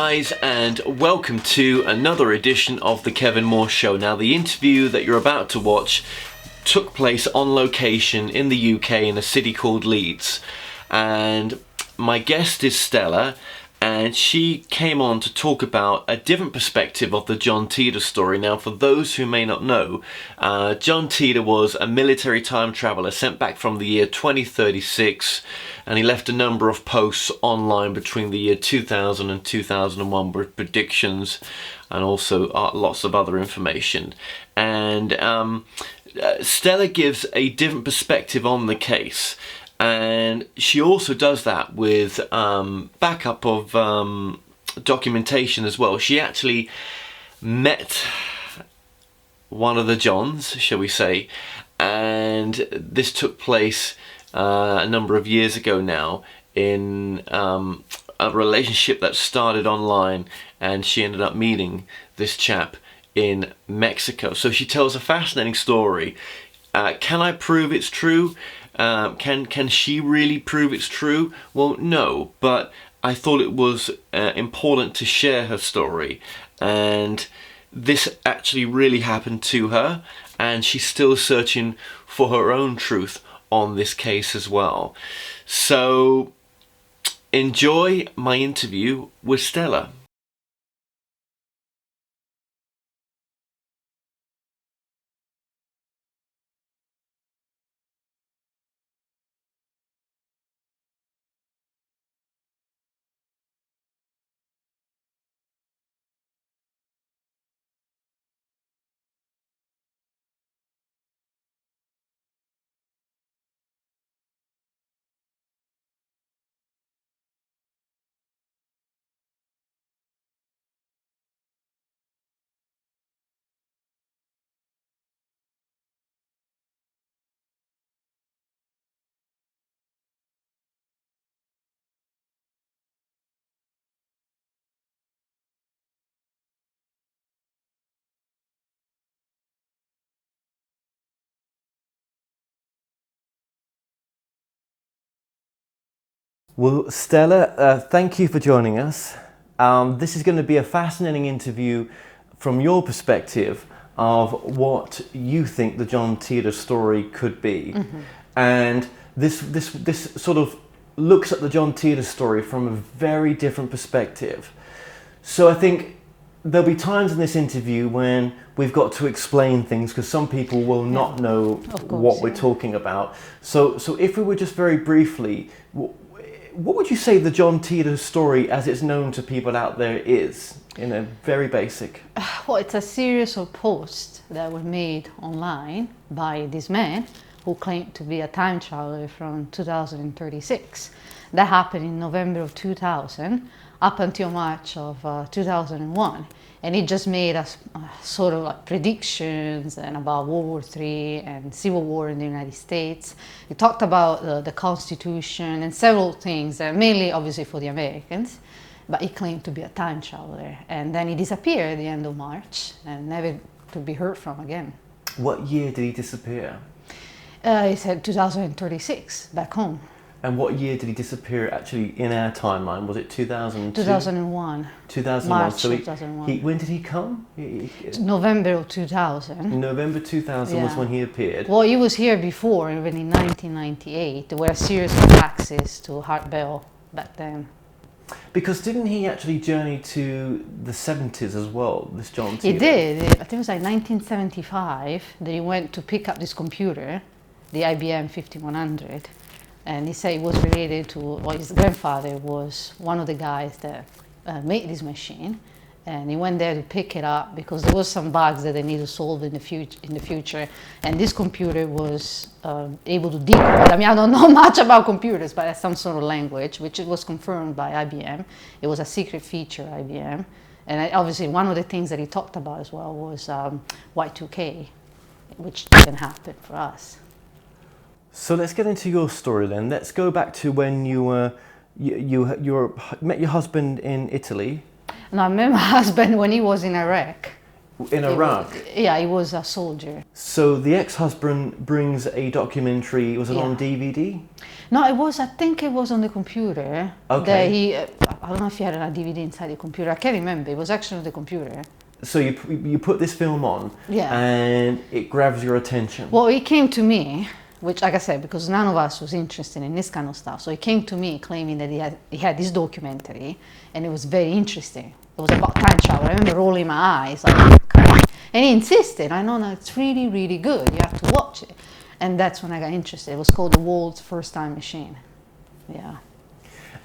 Guys, and welcome to another edition of the Kevin Moore Show. Now, the interview that you're about to watch took place on location in the UK in a city called Leeds, and my guest is Stella, and she came on to talk about a different perspective of the John Titor story. Now, for those who may not know, John Titor was a military time traveller sent back from the year 2036, and he left a number of posts online between the year 2000 and 2001 with predictions and also lots of other information. And Stella gives a different perspective on the case. And she also does that with backup of documentation as well. She actually met one of the Johns, shall we say, and this took place a number of years ago now in a relationship that started online, and she ended up meeting this chap in Mexico. So she tells a fascinating story. Can I prove it's true? Can she really prove it's true? Well, no, but I thought it was important to share her story, and this actually really happened to her, and she's still searching for her own truth on this case as well. So enjoy my interview with Stella. Well, Stella, thank you for joining us. This is going to be a fascinating interview from your perspective of what you think the John Titor story could be. Mm-hmm. And this sort of looks at the John Titor story from a very different perspective. So I think there'll be times in this interview when we've got to explain things because some people will not know what we're talking about. So if we were just very briefly, what would you say the John Titor story as it's known to people out there is, in a very basic? Well, it's a series of posts that were made online by this man who claimed to be a time traveler from 2036. That happened in November of 2000 up until March of 2001. And he just made a sort of like predictions and about World War III and Civil War in the United States. He talked about the Constitution and several things, mainly obviously for the Americans, but he claimed to be a time traveler. And then he disappeared at the end of March and never to be heard from again. What year did he disappear? He said 2036, back home. And what year did he disappear actually in our timeline? Was it 2002? 2001. 2001. March So 2001. When did he come? November of 2000. November 2000 was when he appeared. Well, he was here before, even in 1998. There were a series of taxes to Hart Bell back then. Because didn't he actually journey to the 70s as well, this John Titor? He did. I think it was like 1975 that he went to pick up this computer, the IBM 5100. And he said it was related to, well, his grandfather was one of the guys that made this machine. And he went there to pick it up because there was some bugs that they need to solve in the future. And this computer was able to decode. I mean, I don't know much about computers, but it's some sort of language, which it was confirmed by IBM. It was a secret feature, IBM. And obviously, one of the things that he talked about as well was Y2K, which didn't happen for us. So let's get into your story then. Let's go back to when you met your husband in Italy. And I met my husband when he was in Iraq. In Iraq? He was a soldier. So the ex-husband brings a documentary, was it on DVD? No, I think it was on the computer. Okay. That I don't know if you had a DVD inside the computer. I can't remember. It was actually on the computer. So you put this film on, Yeah. and it grabs your attention. Well, it came to me, which, like I said, because none of us was interested in this kind of stuff. So he came to me claiming that he had this documentary, and it was very interesting. It was about time travel. I remember rolling my eyes, like, and he insisted. I know, no, it's really, really good. You have to watch it. And that's when I got interested. It was called The World's First Time Machine. Yeah.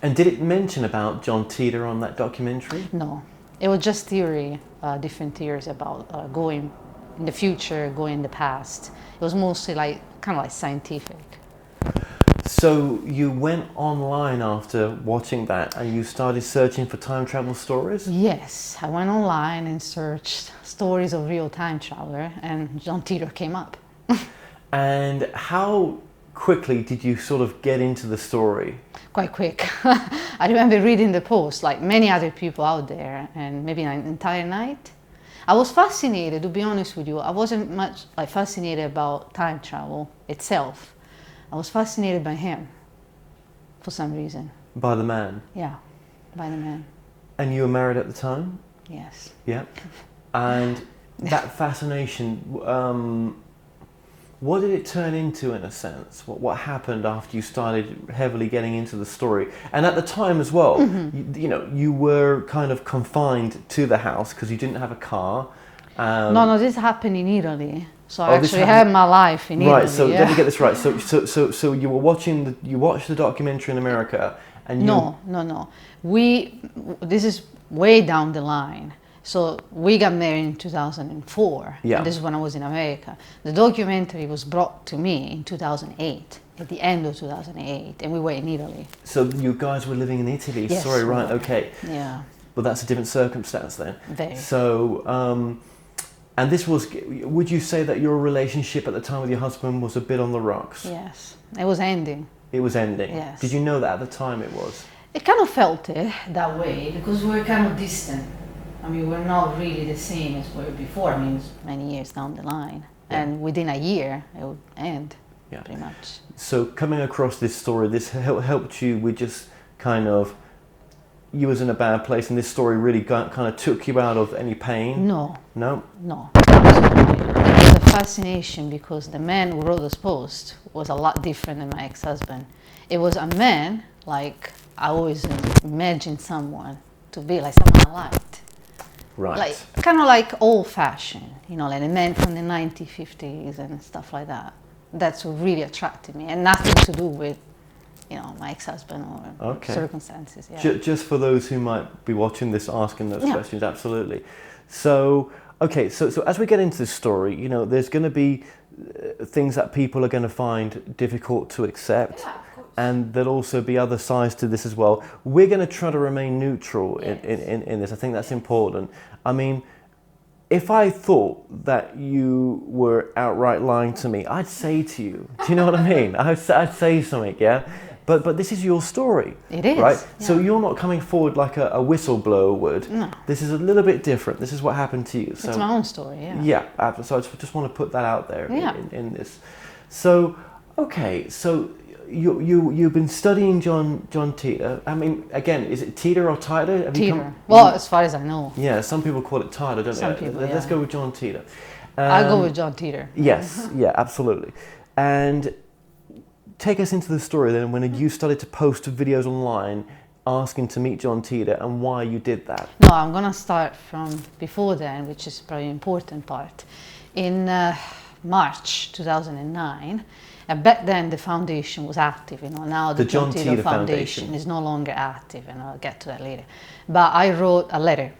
And did it mention about John Titor on that documentary? No, it was just theory, different theories about going in the future, going in the past. It was mostly like kind of like scientific. So you went online after watching that, and you started searching for time travel stories? Yes, I went online and searched stories of real time traveler, and John Titor came up. And how quickly did you sort of get into the story? Quite quick. I remember reading the post, like many other people out there, and maybe an entire night. I was fascinated, to be honest with you. I wasn't much like fascinated about time travel itself. I was fascinated by him, for some reason. By the man? Yeah, by the man. And you were married at the time? Yes. Yeah. And that fascination, what did it turn into, in a sense? What happened after you started heavily getting into the story? And at the time as well, you were kind of confined to the house because you didn't have a car. No, this happened in Italy. So I actually had my life in Italy. Right. So let me get this right. So you were watching you watched the documentary in America, and you... No. This is way down the line. So we got married in 2004, yeah. And this is when I was in America. The documentary was brought to me in 2008, at the end of 2008, and we were in Italy. So you guys were living in Italy? Yes. Sorry, right, okay. Yeah. Well, that's a different circumstance then. Very. So, and this was, would you say that your relationship at the time with your husband was a bit on the rocks? Yes, it was ending. It was ending? Yes. Did you know that at the time it was? It kind of felt it that way, because we were kind of distant. I mean, we're not really the same as we were before. I mean, it's many years down the line. Yeah. And within a year, it would end, pretty much. So coming across this story, this helped you with just kind of, you was in a bad place, and this story really kind of took you out of any pain? No. No? No. Absolutely. It was a fascination, because the man who wrote this post was a lot different than my ex-husband. It was a man, like, I always imagined someone to be like someone I liked. Right. Like, kind of like old-fashioned, like a man from the 1950s and stuff like that. That's what really attracted me, and nothing to do with, my ex-husband or circumstances. Yeah. Just for those who might be watching this, asking those questions, absolutely. So, okay, so as we get into this story, there's going to be things that people are going to find difficult to accept. Yeah. And there'll also be other sides to this as well. We're going to try to remain neutral in this. I think that's important. I mean, if I thought that you were outright lying to me, I'd say to you, do you know what I mean? I'd say something, yeah? But this is your story. It is. Right? Yeah. So you're not coming forward like a whistleblower would. No. This is a little bit different. This is what happened to you. So, it's my own story, yeah. Yeah, so I just want to put that out there in this. So, okay, so... You've been studying John Titor. I mean, again, is it Titor or Titor? Titor. Well, as far as I know. Yeah, some people call it Titor, don't they? Some people, Let's go with John Titor. I'll go with John Titor. Yes, yeah, absolutely. And take us into the story then, when you started to post videos online asking to meet John Titor, and why you did that. No, I'm going to start from before then, which is probably an important part. In March 2009, and back then the foundation was active, now the John Titor Foundation is no longer active, and I'll get to that later. But I wrote a letter.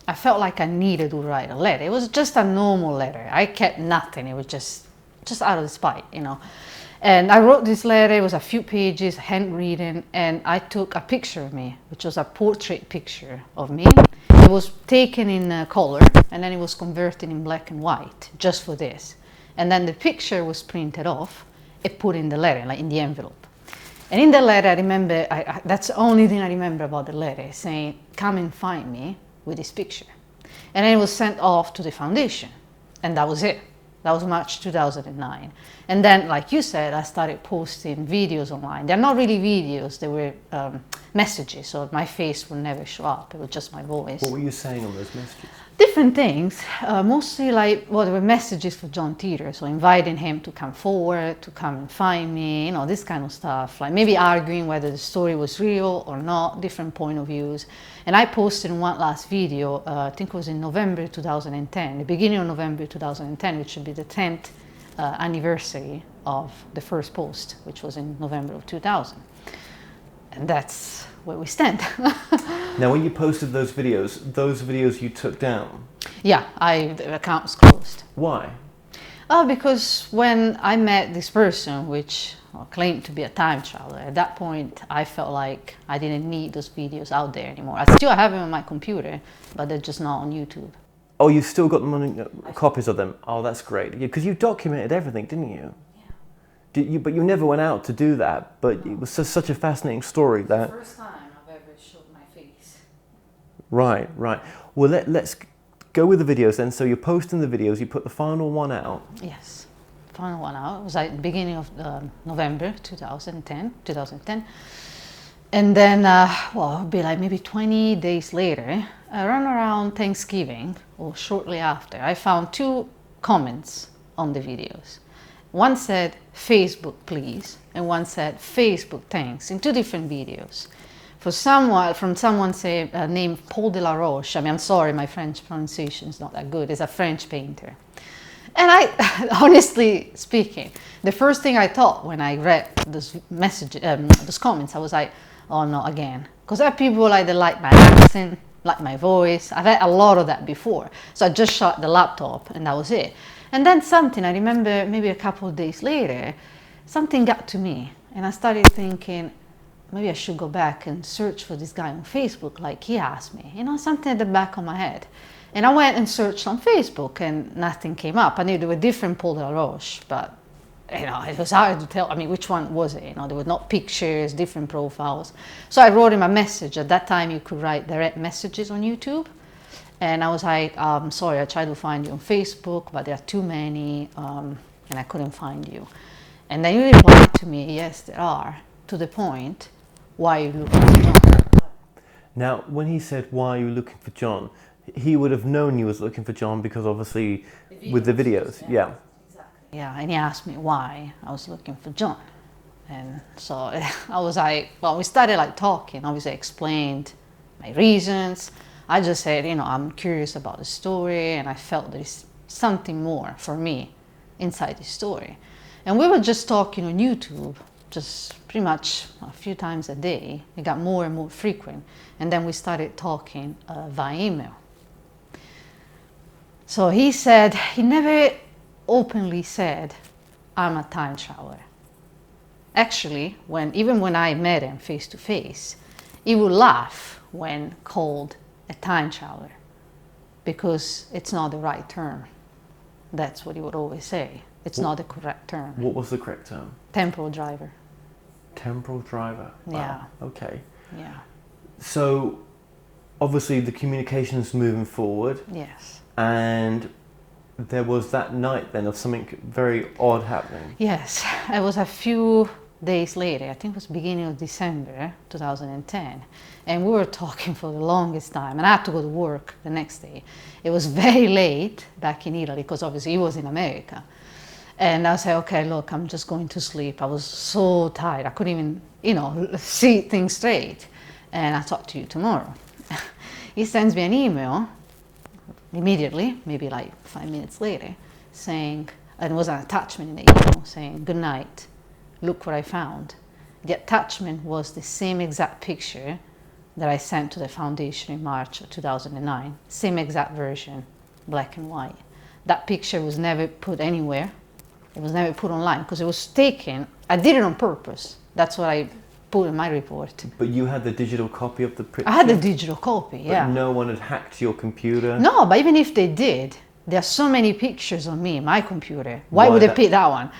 I felt like I needed to write a letter. It was just a normal letter. I kept nothing. It was just out of spite, And I wrote this letter. It was a few pages, handwritten, and I took a picture of me, which was a portrait picture of me. It was taken in color, and then it was converted in black and white, just for this. And then the picture was printed off and put in the letter, like in the envelope. And in the letter, I remember, that's the only thing I remember about the letter, saying, "Come and find me with this picture." And then it was sent off to the foundation, and that was it. That was March 2009. And then, like you said, I started posting videos online. They're not really videos, they were messages, so my face would never show up, it was just my voice. What were you saying on those messages? Different things, mostly like, well, there were messages for John Titor, so inviting him to come forward, to come and find me, you know, this kind of stuff, like maybe arguing whether the story was real or not, different point of views. And I posted one last video, I think it was in November 2010, the beginning of November 2010, which should be the 10th anniversary of the first post, which was in November of 2000. And that's where we stand. Now, when you posted those videos you took down? Yeah, the account was closed. Why? Because when I met this person, which claimed to be a time traveler, at that point I felt like I didn't need those videos out there anymore. I still have them on my computer, but they're just not on YouTube. Oh, you still got them on copies of them? Oh, that's great. Because you documented everything, didn't you? But you never went out to do that. But it was such a fascinating story that. First time I've ever showed my face. Right. Well, let's go with the videos then. So you're posting the videos. You put the final one out. Yes, final one out. It was like the beginning of November 2010. And then, well, it'll be like maybe 20 days later, around Thanksgiving or shortly after, I found 2 comments on the videos. One said, Facebook please, and one said, Facebook thanks, in 2 different videos. From someone named Paul de la Roche. I mean, I'm sorry, my French pronunciation is not that good. He's a French painter. And I, honestly speaking, the first thing I thought when I read those messages, those comments, I was like, oh no, again. Because I have people like, they like my accent, like my voice. I've had a lot of that before. So I just shut the laptop and that was it. And then something, I remember maybe a couple of days later, something got to me. And I started thinking, maybe I should go back and search for this guy on Facebook like he asked me. You know, something at the back of my head. And I went and searched on Facebook and nothing came up. I knew there were different Paul de la Roche, but you know, it was hard to tell, I mean, which one was it? You know, there were not pictures, different profiles. So I wrote him a message. At that time, you could write direct messages on YouTube. And I was like, sorry, I tried to find you on Facebook, but there are too many, and I couldn't find you. And then you replied to me, yes, there are, to the point, why are you looking for John? Now, when he said, why are you looking for John, he would have known you was looking for John because obviously with the videos, yeah. Yeah, and he asked me why I was looking for John. And so I was like, well, we started like talking, obviously I explained my reasons. I just said, you know, I'm curious about the story and I felt there's something more for me inside the story. And we were just talking on YouTube, just pretty much a few times a day. It got more and more frequent. And then we started talking via email. So he said, he never openly said, I'm a time traveler. Actually, even when I met him face to face, he would laugh when called a time traveler because it's not the right term. That's what he would always say. It's not the correct term. What was the correct term? Temporal driver. Temporal driver. Wow. Yeah. Okay. Yeah. So obviously the communication is moving forward. Yes. And there was that night then of something very odd happening. Yes. It was a few days later, I think it was beginning of December 2010, and we were talking for the longest time, and I had to go to work the next day. It was very late back in Italy because obviously he was in America, and I said, okay, look, I'm just going to sleep. I was so tired, I couldn't even, you know, see things straight, and I'll talk to you tomorrow. He sends me an email immediately, maybe like 5 minutes later, saying, and it was an attachment in the email saying, good night. Look what I found. The attachment was the same exact picture that I sent to the foundation in March of 2009. Same exact version, black and white. That picture was never put anywhere. It was never put online because it was taken. I did it on purpose. That's what I put in my report. But you had the digital copy of the picture? I had the digital copy, yeah. But no one had hacked your computer? No, but even if they did, there are so many pictures on me, my computer. Why would they pick that one?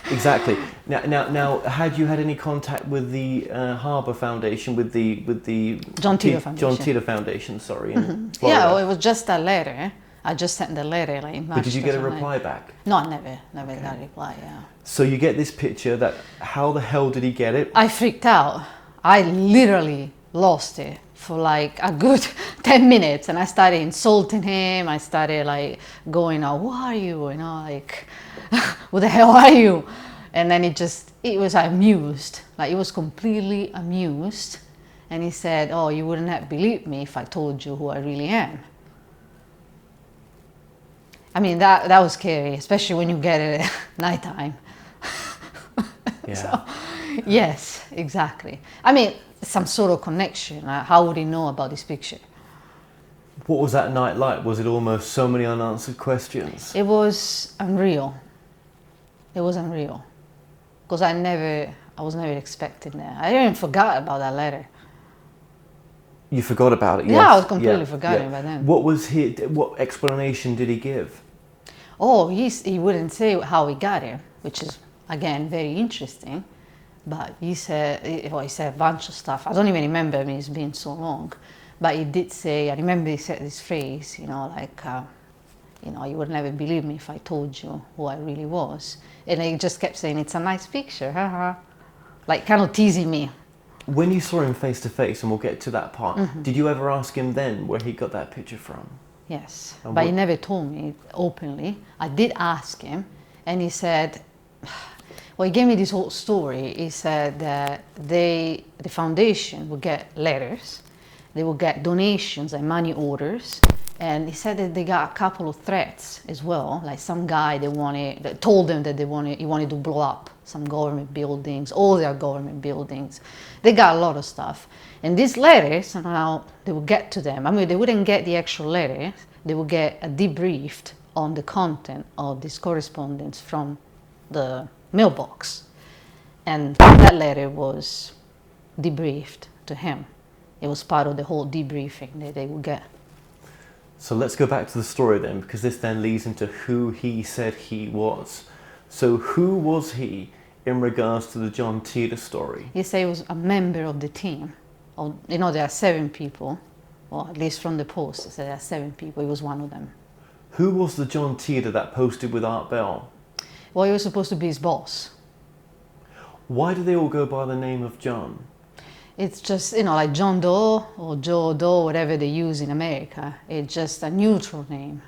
Exactly. Now, had you had any contact with the Harbour Foundation, with the John Titor Foundation? John Titor Foundation, sorry. Yeah, well, it was just a letter. I just sent the letter like in March. But did you get a 2009. reply back? No, I never got a reply, yeah. So you get this picture that, how the hell did he get it? I freaked out. I literally lost it for like a good 10 minutes, and I started insulting him. I started like going, oh, who are you? You know, like, who the hell are you? And then it was amused. Like, it was completely amused. And he said, oh, you wouldn't have believed me if I told you who I really am. I mean, that was scary, especially when you get it at nighttime. Yeah. So, yes, exactly. I mean, some sort of connection. How would he know about this picture? What was that night like? Was it almost so many unanswered questions? It was unreal. It was unreal. Because I was never expecting that. I even forgot about that letter. You forgot about it, yes. Yeah, I was completely forgotten by then. What explanation did he give? Oh, he wouldn't say how he got it, which is, again, very interesting. But he said a bunch of stuff. I don't even remember, I mean, it's been so long. But he did say, I remember he said this phrase, you know, like, you know, you would never believe me if I told you who I really was. And he just kept saying, it's a nice picture, haha. Like, kind of teasing me. When you saw him face to face, and we'll get to that part, did you ever ask him then where he got that picture from? Yes, And but he what- never told me openly. I did ask him, and he said, well, he gave me this whole story. He said that the foundation would get letters, they would get donations and money orders, and he said that they got a couple of threats as well. Like some guy that told them that he wanted to blow up some government buildings, all their government buildings. They got a lot of stuff. And these letters, somehow they would get to them. I mean, they wouldn't get the actual letters, they would get a debriefed on the content of this correspondence from the mailbox. And that letter was debriefed to him. It was part of the whole debriefing that they would get. So let's go back to the story then, because this then leads into who he said he was. So who was he in regards to the John Titor story? He said he was a member of the team. You know, there are 7 people, or at least from the post, he said there are 7 people. He was one of them. Who was the John Titor that posted with Art Bell? Well, he was supposed to be his boss. Why do they all go by the name of John? It's just, you know, like John Doe or Joe Doe, whatever they use in America. It's just a neutral name.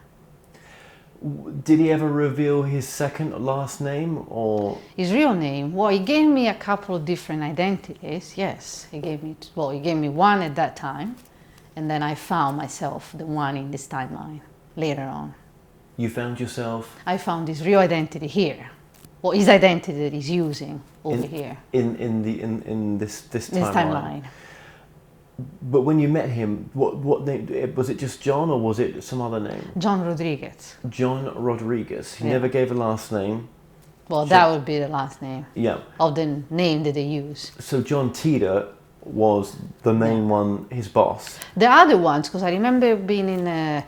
Did he ever reveal his second or last name, or? His real name, well, he gave me a couple of different identities, yes. He gave me one at that time, and then I found myself the one in this timeline later on. You found yourself? I found his real identity here. Well, his identity that he's using over here. In this Timeline. But when you met him, what name was it? Just John, or was it some other name? John Rodriguez. John Rodriguez. He Yeah. never gave a last name. Well, that would be the last name Yeah. of the name that they use. So John Titor was the main one, his boss. The other ones, because I remember being in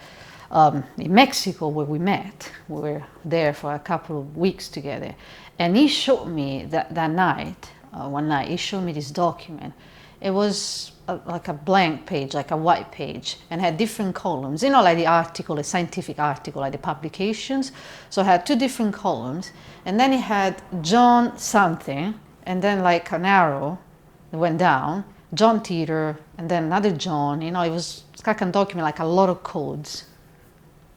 Mexico where we met. We were there for a couple of weeks together, and he showed me that night. One night, he showed me this document. It was like a blank page, like a white page, and had different columns. You know, like the article, a scientific article, like the publications. So it had 2 different columns, and then it had John something, and then like an arrow that went down, John Titor, and then another John. You know, it was like a document, like a lot of codes.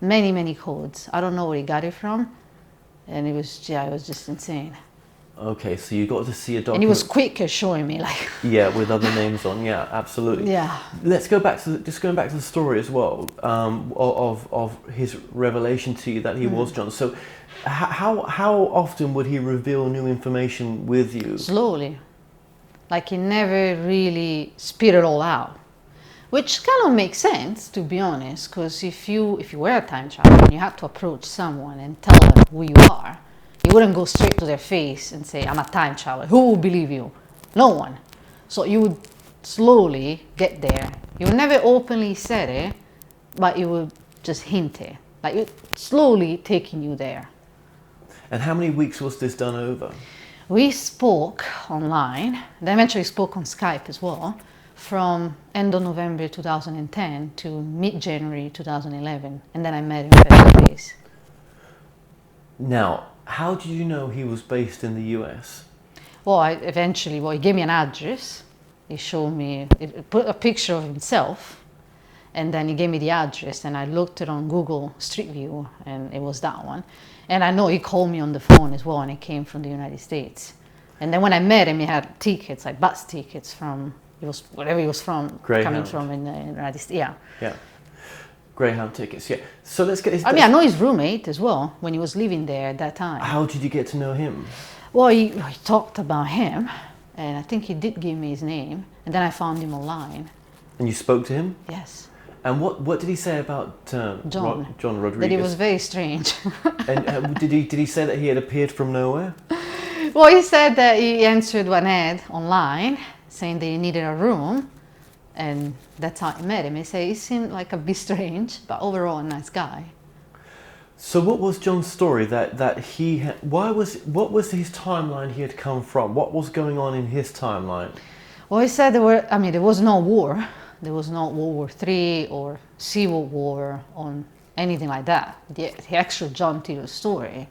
Many codes. I don't know where he got it from, and it was just insane. Okay, so you got to see a document. And he was quick at showing me, like. Yeah, with other names on. Yeah, absolutely. Yeah. Let's go back to going back to the story as well, of his revelation to you that he was John. So, how often would he reveal new information with you? Slowly, like he never really spit it all out. Which kind of makes sense, to be honest, because if you were a time traveler and you had to approach someone and tell them who you are, you wouldn't go straight to their face and say, I'm a time traveler. Who will believe you? No one. So you would slowly get there. You would never openly say it, but you would just hint it. Like it slowly taking you there. And how many weeks was this done over? We spoke online, then eventually spoke on Skype as well, from end of November 2010 to mid-January 2011, and then I met him face to face. Now, how did you know he was based in the US? Well, he gave me an address. He showed me, he put a picture of himself, and then he gave me the address, and I looked it on Google Street View, and it was that one. And I know he called me on the phone as well, and he came from the United States. And then when I met him, he had tickets, like bus tickets from, wherever he was from, Greyhound. coming from in the United States. Yeah. Yeah. Greyhound tickets, yeah. So let's get his... I know his roommate as well, when he was living there at that time. How did you get to know him? Well, he talked about him, and I think he did give me his name, and then I found him online. And you spoke to him? Yes. And what did he say about John Rodriguez? That he was very strange. And did he say that he had appeared from nowhere? Well, he said that he answered one ad online, saying that he needed a room, and that's how I met him. He said he seemed like a bit strange, but overall a nice guy. So what was John's story that he had, what was his timeline he had come from? What was going on in his timeline? Well, he said there was no war. There was no World War III or Civil War or anything like that. The actual John Titor story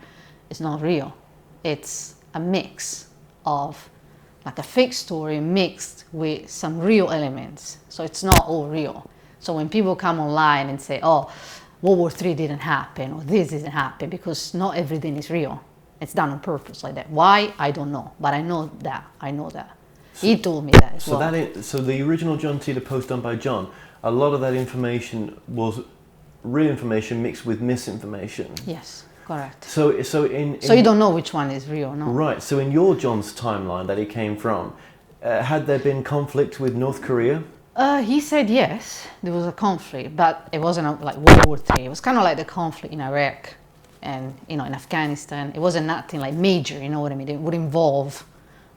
is not real. It's a mix of like a fake story mixed with some real elements. So it's not all real. So when people come online and say, oh, World War III didn't happen or this didn't happen, because not everything is real. It's done on purpose like that. Why? I don't know. But I know that. He told me that as well. So the original John Titor post done by John, a lot of that information was real information mixed with misinformation. Yes, correct. So you don't know which one is real, no? Right. So in your John's timeline that he came from, had there been conflict with North Korea? He said yes, there was a conflict, but it wasn't like World War III. It was kind of like the conflict in Iraq and in Afghanistan. It wasn't nothing like major, you know what I mean? It would involve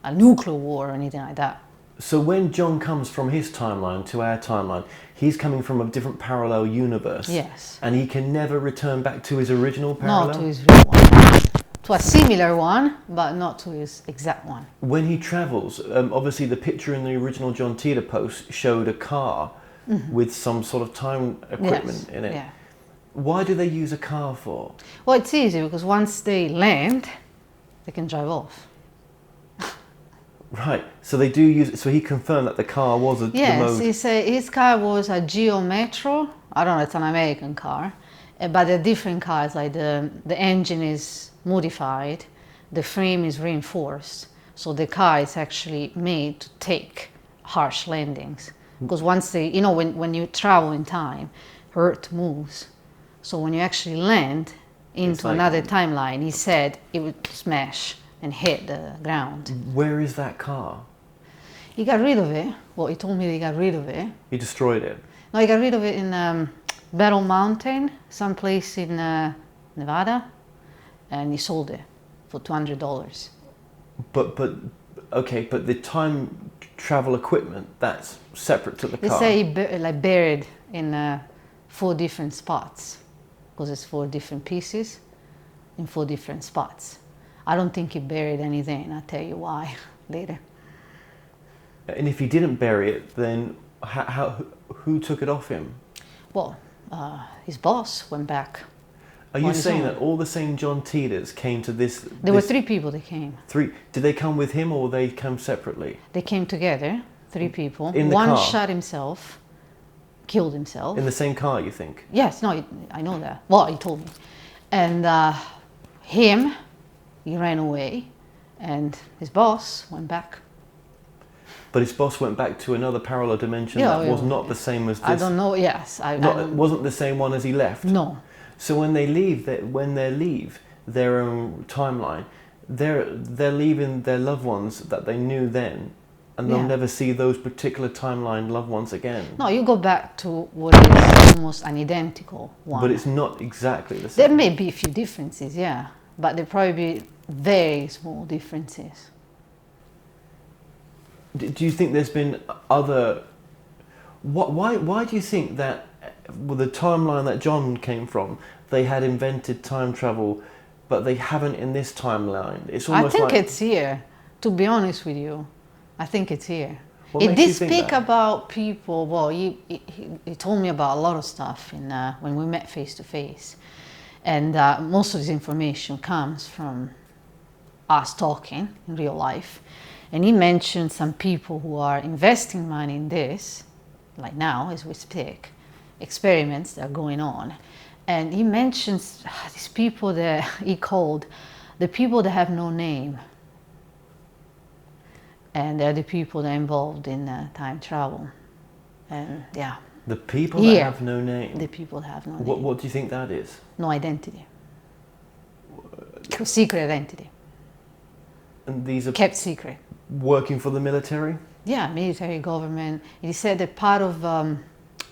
a nuclear war or anything like that. So when John comes from his timeline to our timeline, he's coming from a different parallel universe. Yes. And he can never return back to his original parallel? Not to his real one. To a similar one, but not to his exact one. When he travels, obviously the picture in the original John Titor post showed a car with some sort of time equipment in it. Yeah. Why do they use a car for? Well, it's easy because once they land, they can drive off. Right, so they do use it. So he confirmed that the car was the mode. Yes, his car was a Geo Metro. I don't know, it's an American car. But they're different cars, like the engine is modified, the frame is reinforced. So the car is actually made to take harsh landings. Because once they, when you travel in time, Earth moves. So when you actually land into another timeline, he said it would smash and hit the ground. Where is that car? He got rid of it. Well, he told me that he got rid of it. He destroyed it? No, he got rid of it in Battle Mountain, someplace in Nevada, and he sold it for $200. But the time travel equipment, that's separate to the car. They say he buried in 4 different spots, because it's 4 different pieces in 4 different spots. I don't think he buried anything. I'll tell you why later. And if he didn't bury it, then who took it off him? Well, his boss went back. Are you saying that all the same John Titors came to this? There were 3 people that came. 3? Did they come with him or they come separately? They came together, 3 people. In the One car? shot himself, killed himself. In the same car, you think? Yes, no, I know that. Well, he told me. And he ran away, and his boss went back. But his boss went back to another parallel dimension that was not the same as this. I don't know. Yes, It wasn't the same one as he left. No. So when they leave their own timeline, they're leaving their loved ones that they knew then, and they'll never see those particular timeline loved ones again. No, you go back to what is almost an identical one. But it's not exactly the same. There may be a few differences, yeah, but there probably be very small differences. Do you think there's been other... Why do you think that with the timeline that John came from, they had invented time travel, but they haven't in this timeline? It's almost I think it's here, to be honest with you. I think it's here. What He makes you did think speak that? about people. Well, he told me about a lot of stuff when we met face to face, and most of this information comes from us talking in real life. And he mentioned some people who are investing money in this, like now as we speak, experiments that are going on. And he mentions these people that he called the people that have no name. And they're the people that are involved in time travel. And yeah. The people that have no name. The people that have no name. What do you think that is? No identity. Secret identity. And these are kept secret. Working for the military? Yeah, military, government. He said that part of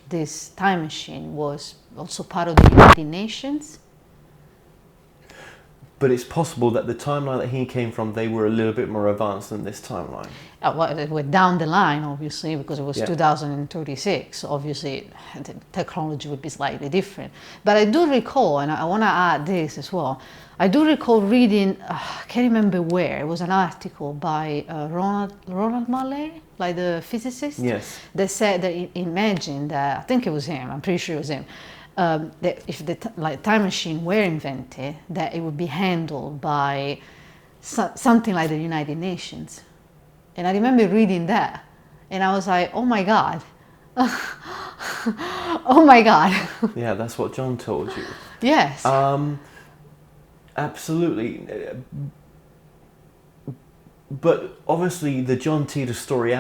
this time machine was also part of the United Nations. But it's possible that the timeline that he came from, they were a little bit more advanced than this timeline. Well, they were down the line, obviously, because it was Yeah. 2036. Obviously, the technology would be slightly different. But I do recall, and I want to add this as well, I do recall reading, I can't remember where, it was an article by Ronald Mallet, like the physicist. Yes. That said that he imagined that, I think it was him, I'm pretty sure it was him, that if the time machine were invented, that it would be handled by something like the United Nations. And I remember reading that, and I was like, oh my God. Oh my God. Yeah, that's what John told you. Yes. Absolutely. But obviously the John Titor story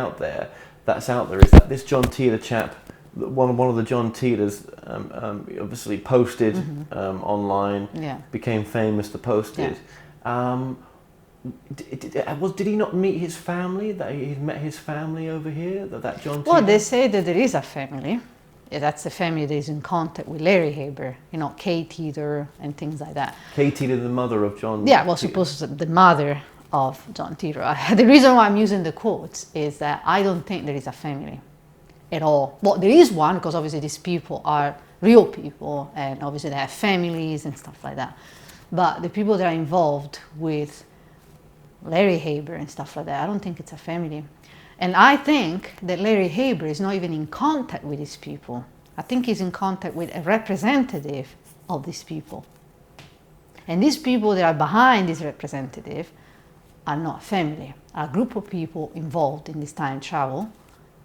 that's out there is that this John Titor chap, one of the John Titors, obviously posted online, Yeah. became famous to post it. Did he not meet his family? That he met his family over here? That John Titor? Well, they say that there is a family. Yeah, that's the family that is in contact with Larry Haber, Kay Titor and things like that. Kay Titor, the mother of John. Yeah, well, supposedly the mother of John Titor. The reason why I'm using the quotes is that I don't think there is a family at all. Well, there is one, because obviously these people are real people, and obviously they have families and stuff like that. But the people that are involved with Larry Haber and stuff like that, I don't think it's a family. And I think that Larry Haber is not even in contact with these people. I think he's in contact with a representative of these people. And these people that are behind this representative are not family, are a group of people involved in this time travel,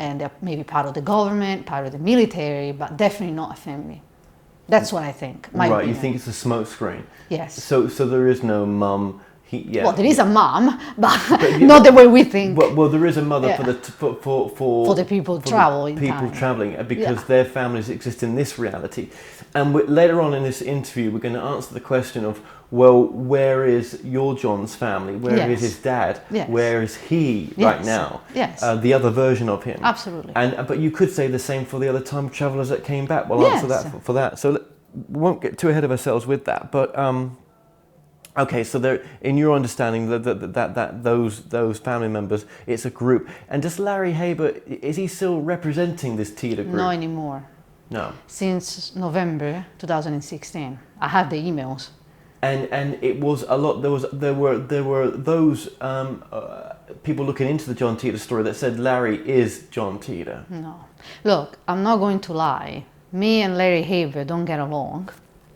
and they're maybe part of the government, part of the military, but definitely not a family. That's what I think. My Right, opinion. you think it's a smokescreen? Yes. So there is no mum. Well, there is a mom, but not the way we think. Well, there is a mother Yeah. for the people traveling. People traveling, because their families exist in this reality. And later on in this interview, we're going to answer the question of, well, where is your John's family? Where is his dad? Yes. Where is he right now? Yes. The other version of him. Absolutely. But you could say the same for the other time travelers that came back. We'll answer that for that. So we won't get too ahead of ourselves with that. But okay, so there, in your understanding, that those family members, it's a group. And does Larry Haber, is he still representing this Titor group? Not anymore. No. Since November 2016, I have the emails. And it was a lot. There were those people looking into the John Titor story that said Larry is John Titor. No, look, I'm not going to lie. Me and Larry Haber don't get along.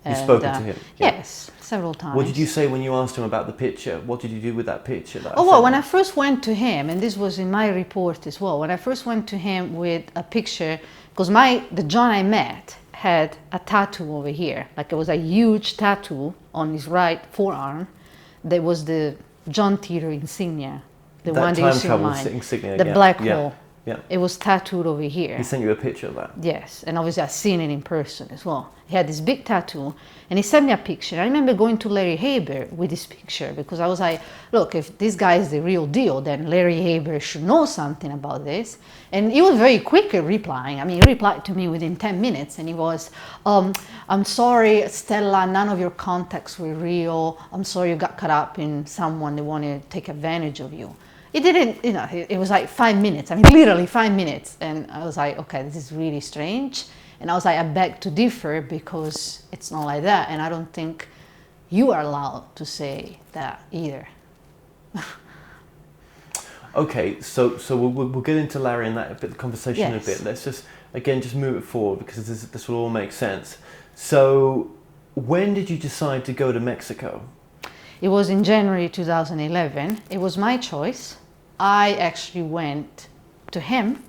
You've spoken to him? Yeah. Yes, several times. What did you say when you asked him about the picture? What did you do with that picture? When I first went to him, and this was in my report as well, when I first went to him with a picture, because the John I met had a tattoo over here, like it was a huge tattoo on his right forearm. There was the John Titor insignia, the one that you see on mine, insignia, the black hole. Yeah. It was tattooed over here. He sent you a picture of that? Yes, and obviously I've seen it in person as well. He had this big tattoo, and he sent me a picture. I remember going to Larry Haber with this picture, because I was like, look, if this guy is the real deal, then Larry Haber should know something about this. And he was very quick at replying. I mean, he replied to me within 10 minutes, and he was, I'm sorry, Stella, none of your contacts were real. I'm sorry you got caught up in someone that wanted to take advantage of you. It didn't, it was like 5 minutes. I mean, literally 5 minutes. And I was like, okay, this is really strange. And I was like, I beg to differ, because it's not like that. And I don't think you are allowed to say that either. Okay, so we'll get into Larry and that bit the conversation Yes. a bit. Let's just move it forward because this will all make sense. So, when did you decide to go to Mexico? It was in January 2011. It was my choice. I actually went to him.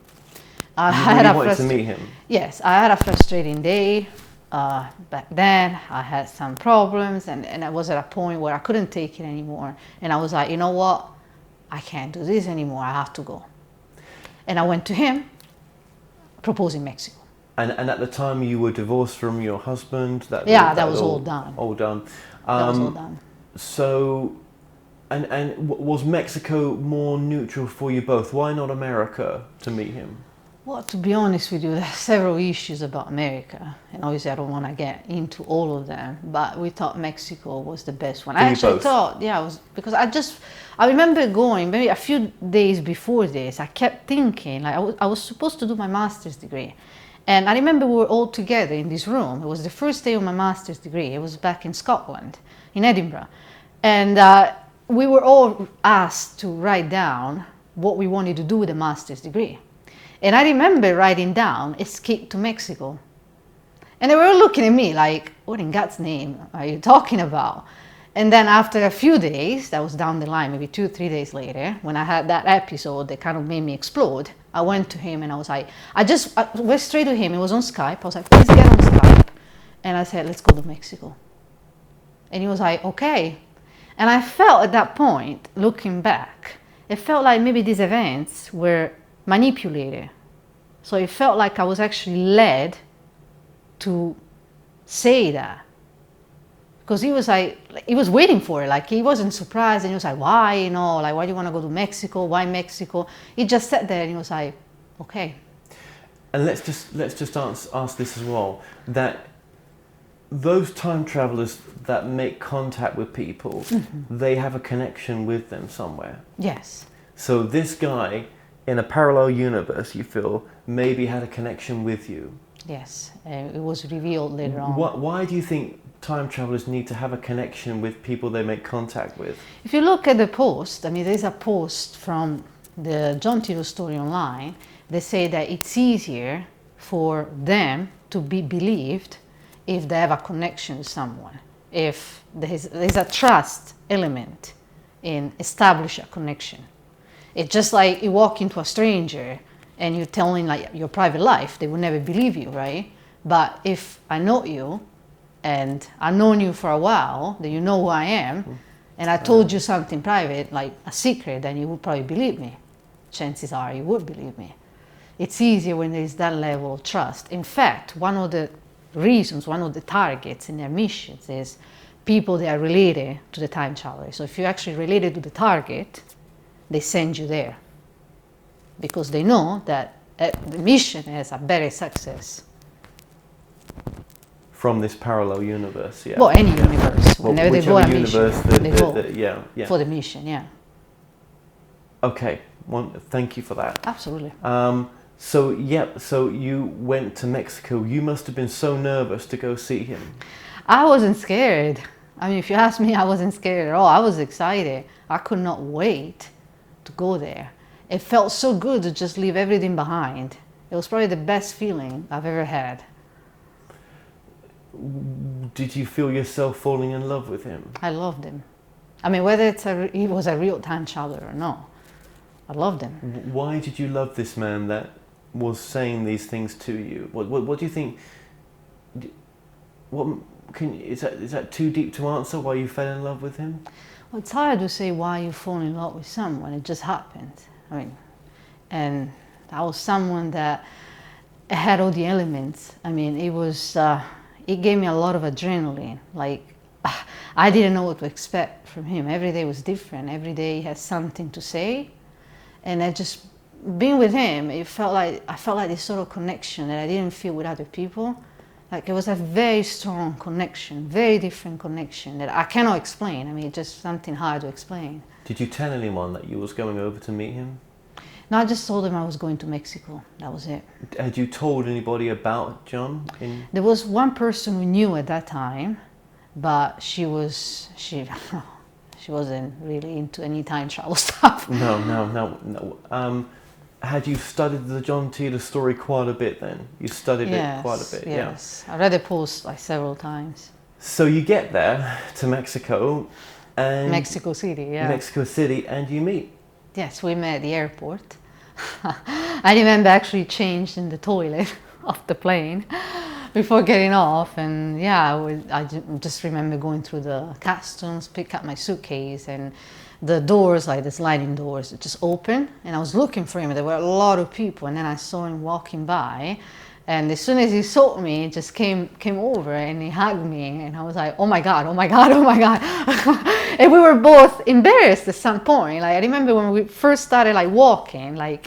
I You really wanted to meet him? Yes, I had a frustrating day. Back then, I had some problems, and I was at a point where I couldn't take it anymore. And I was like, you know what? I can't do this anymore. I have to go. And I went to him, proposing Mexico. And at the time you were divorced from your husband? That was all done. All done. That was all done. So, and was Mexico more neutral for you both? Why not America to meet him? Well, to be honest with you, there are several issues about America, and obviously I don't want to get into all of them, but we thought Mexico was the best one. I actually thought, because I remember going, maybe a few days before this, I kept thinking, like I was supposed to do my master's degree. And I remember we were all together in this room. It was the first day of my master's degree. It was back in Scotland, in Edinburgh. And we were all asked to write down what we wanted to do with a master's degree. And I remember writing down, escape to Mexico. And they were all looking at me like, what in God's name are you talking about? And then after a few days, that was down the line, maybe 2 or 3 days later, when I had that episode that kind of made me explode, I went to him and I was like, I went straight to him. It was on Skype. I was like, please get on Skype. And I said, let's go to Mexico. And he was like, okay. And I felt at that point, looking back, it felt like maybe these events were manipulated. So it felt like I was actually led to say that. Because he was like, he was waiting for it. Like, he wasn't surprised, and he was like, why, like, why do you want to go to Mexico? Why Mexico? He just sat there and he was like, okay. And let's just ask this as well, that those time travelers that make contact with people, they have a connection with them somewhere. Yes. So this guy in a parallel universe, you feel, maybe had a connection with you. Yes, it was revealed later on. Why do you think time travelers need to have a connection with people they make contact with? If you look at the post, I mean, there's a post from the John Titor story online. They say that it's easier for them to be believed if they have a connection with someone, if there's a trust element in establish a connection. It's just like you walk into a stranger and you're telling like your private life, they will never believe you, right? But if I know you and I've known you for a while, then you know who I am, and I told you something private, like a secret, then you would probably believe me. Chances are you would believe me. It's easier when there is that level of trust. In fact, one of the reasons, one of the targets in their missions is people that are related to the time traveler. So if you're actually related to the target, they send you there because they know that the mission has a better success. From this parallel universe, yeah. Well, any universe. Whenever they go on a universe, mission, they go yeah. for the mission, yeah. Okay, thank you for that. Absolutely. So you went to Mexico. You must have been so nervous to go see him. I wasn't scared. I mean, if you ask me, I wasn't scared at all. I was excited. I could not wait to go there. It felt so good to just leave everything behind. It was probably the best feeling I've ever had. Did you feel yourself falling in love with him? I loved him. I mean, whether he was a real time traveler or not, I loved him. Why did you love this man that was saying these things to you? What do you think? Is that too deep to answer? Why you fell in love with him? Well, it's hard to say why you fall in love with someone. It just happened. I mean, and I was someone that had all the elements. I mean, it was. It gave me a lot of adrenaline. Like, I didn't know what to expect from him. Every day was different. Every day he had something to say, and I just being with him. I felt like this sort of connection that I didn't feel with other people. Like, it was a very strong connection, very different connection that I cannot explain. I mean, it's just something hard to explain. Did you tell anyone that you was going over to meet him? No, I just told him I was going to Mexico. That was it. Had you told anybody about John? There was one person we knew at that time, but she She wasn't really into any time travel stuff. No. Had you studied the John Titor story quite a bit then? You studied it quite a bit, yes. I read the post like several times. So you get there to Mexico and... Mexico City, yeah. Mexico City, and you meet. Yes, we met at the airport. I remember actually changed in the toilet of the plane before getting off, and I just remember going through the customs, pick up my suitcase, and the doors, like the sliding doors, just open, and I was looking for him. There were a lot of people, and then I saw him walking by, and as soon as he saw me, he just came over and he hugged me, and I was like, oh my God, oh my God, oh my God. And we were both embarrassed at some point. Like I remember when we first started like walking, I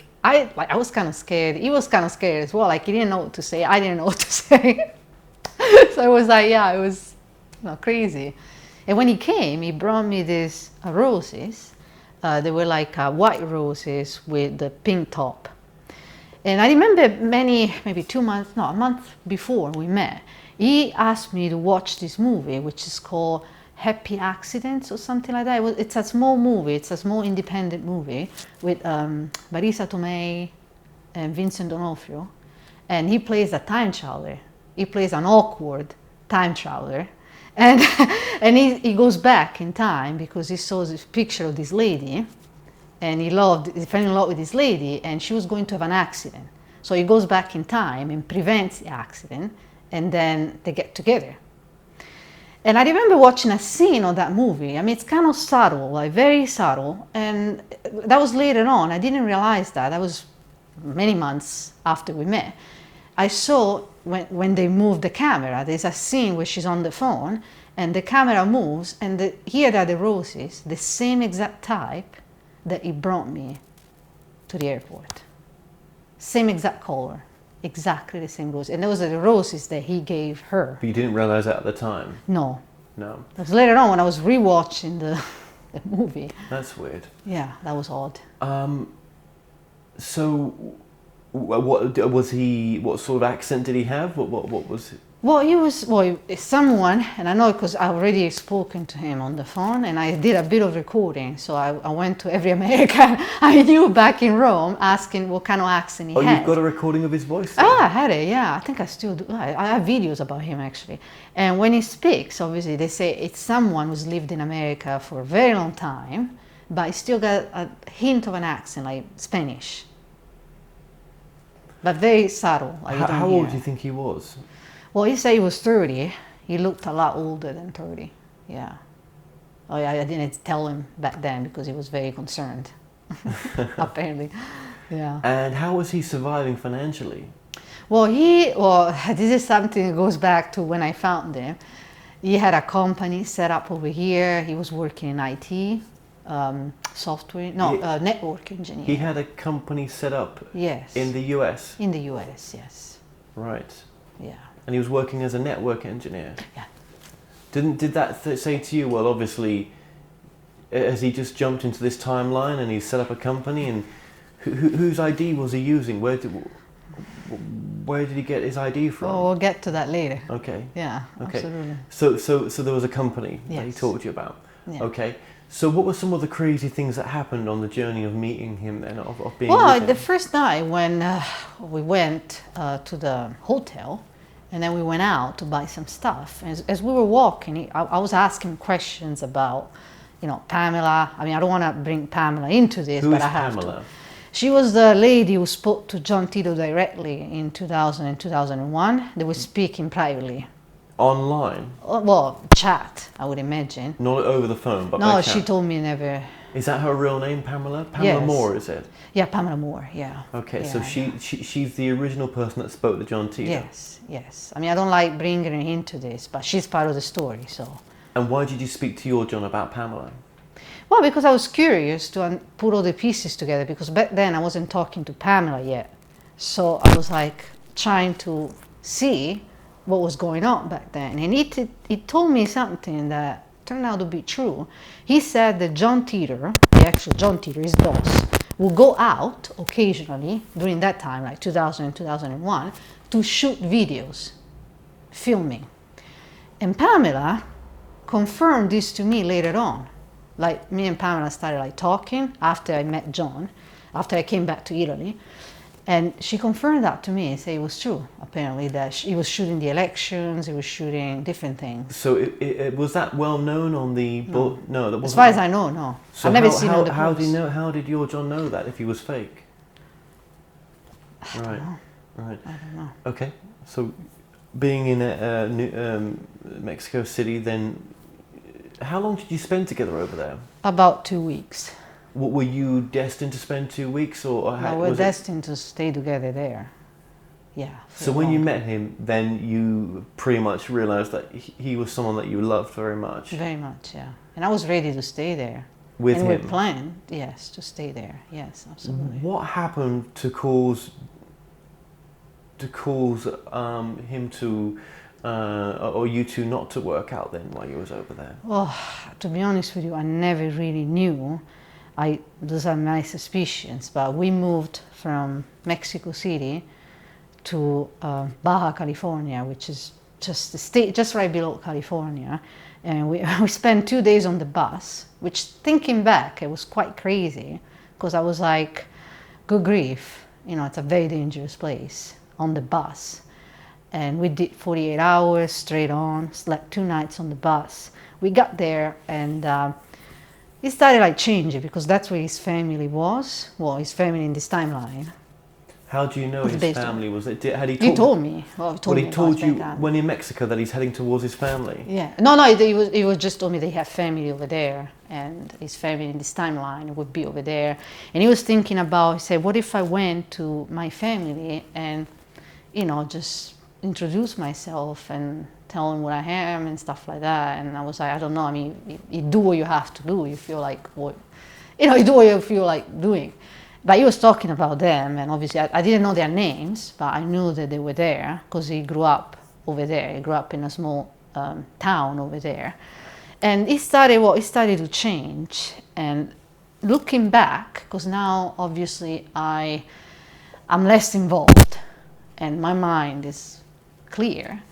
was kind of scared. He was kind of scared as well. Like he didn't know what to say. I didn't know what to say. So it was like, it was crazy. And when he came, he brought me these roses. They were like white roses with the pink top. And I remember maybe a month before we met, he asked me to watch this movie, which is called Happy Accidents or something like that. It's a small movie. It's a small independent movie with Marisa Tomei and Vincent D'Onofrio. And he plays a time traveler. He plays an awkward time traveler. And, and he goes back in time because he saw this picture of this lady, and he fell in love with this lady, and she was going to have an accident. So he goes back in time and prevents the accident, and then they get together. And I remember watching a scene of that movie. I mean, it's kind of subtle, like very subtle, and that was later on. I didn't realize that. That was many months after we met. I saw when they moved the camera, there's a scene where she's on the phone and the camera moves, and here are the roses, the same exact type that he brought me to the airport. Same exact color, exactly the same rose. And those are the roses that he gave her. But you didn't realize that at the time? No. No. It was later on when I was rewatching the movie. That's weird. Yeah, that was odd. So... What was he? What sort of accent did he have? What was? Well, he was someone, and I know because I already spoken to him on the phone, and I did a bit of recording. So I went to every American I knew back in Rome, asking what kind of accent he had. Oh, you've got a recording of his voice? I had it. Yeah, I think I still do. I have videos about him actually. And when he speaks, obviously they say it's someone who's lived in America for a very long time, but he still got a hint of an accent, like Spanish. But very subtle. Like how old do you think he was? Well, he said he was 30. He looked a lot older than 30. Yeah. Oh, yeah, I didn't tell him back then because he was very concerned, apparently. Yeah. And how was he surviving financially? Well, this is something that goes back to when I found him. He had a company set up over here. He was working in IT. Software, network engineer. He had a company set up. Yes. In the US. In the US, yes. Right. Yeah. And he was working as a network engineer. Yeah. Did that say to you? Well, obviously, has he just jumped into this timeline and he set up a company? And whose ID was he using? Where did he get his ID from? Oh, we'll get to that later. Okay. Yeah. Okay. Absolutely. So there was a company that he talked to you about. Yeah. Okay. So what were some of the crazy things that happened on the journey of meeting him and of being with him? Well, the first night when we went to the hotel, and then we went out to buy some stuff. As we were walking, I was asking questions about, Pamela. I mean, I don't want to bring Pamela into this, but I have Pamela? to. She was the lady who spoke to John Titor directly in 2000 and 2001. They were speaking privately. Online? Well, chat, I would imagine. Not over the phone, but no, by chat. she told me never. Is that her real name, Pamela? Pamela Yes. Moore, is it? Yeah, Pamela Moore, yeah. Okay, yeah, so she's the original person that spoke to John Titor? Yes. I mean, I don't like bringing her into this, but she's part of the story, so. And why did you speak to your John about Pamela? Well, because I was curious to put all the pieces together, because back then I wasn't talking to Pamela yet. So I was like trying to see what was going on back then. And he told me something that turned out to be true. He said that John Titor, the actual John Titor, his boss, would go out occasionally during that time, like 2000 and 2001, to shoot videos, filming. And Pamela confirmed this to me later on. Like me and Pamela started like talking after I met John, after I came back to Italy. And she confirmed that to me and said it was true, apparently, that he was shooting the elections, he was shooting different things. So it was that well known on the book? No, that wasn't. As far as I know, no. So I've never seen on the how post. do you know? How did your John know that if he was fake? I don't know. Right. I don't know. Okay. So, being in Mexico City, then, how long did you spend together over there? About 2 weeks. What, were you destined to spend 2 weeks, or No, we're destined to stay together there. Yeah. So when you met him, then you pretty much realized that he was someone that you loved very much. Very much, yeah. And I was ready to stay there. With and him. we planned, yes, to stay there. Yes, absolutely. What happened to cause him to, or you two not to work out then while you was over there? Well, to be honest with you, I never really knew. Those are my suspicions, but we moved from Mexico City to Baja California, which is just the state, just right below California. And we spent 2 days on the bus, which, thinking back, it was quite crazy, because I was like, good grief, it's a very dangerous place, on the bus. And we did 48 hours straight on, slept 2 nights on the bus. We got there, and it started like changing, because that's where his family was. Well, his family in this timeline. How do you know his family was? Had he told me. Well, he told you when in Mexico that he's heading towards his family? Yeah. No, he was just told me they have family over there, and his family in this timeline would be over there. And he was thinking about, he said, what if I went to my family and, just introduce myself and tell them what I am and stuff like that. And I was like, I don't know. I mean, you do what you have to do. You feel like you do what you feel like doing. But he was talking about them, and obviously I didn't know their names, but I knew that they were there because he grew up over there. He grew up in a small town over there. And it started to change. And looking back, because now obviously I'm less involved and my mind is clear.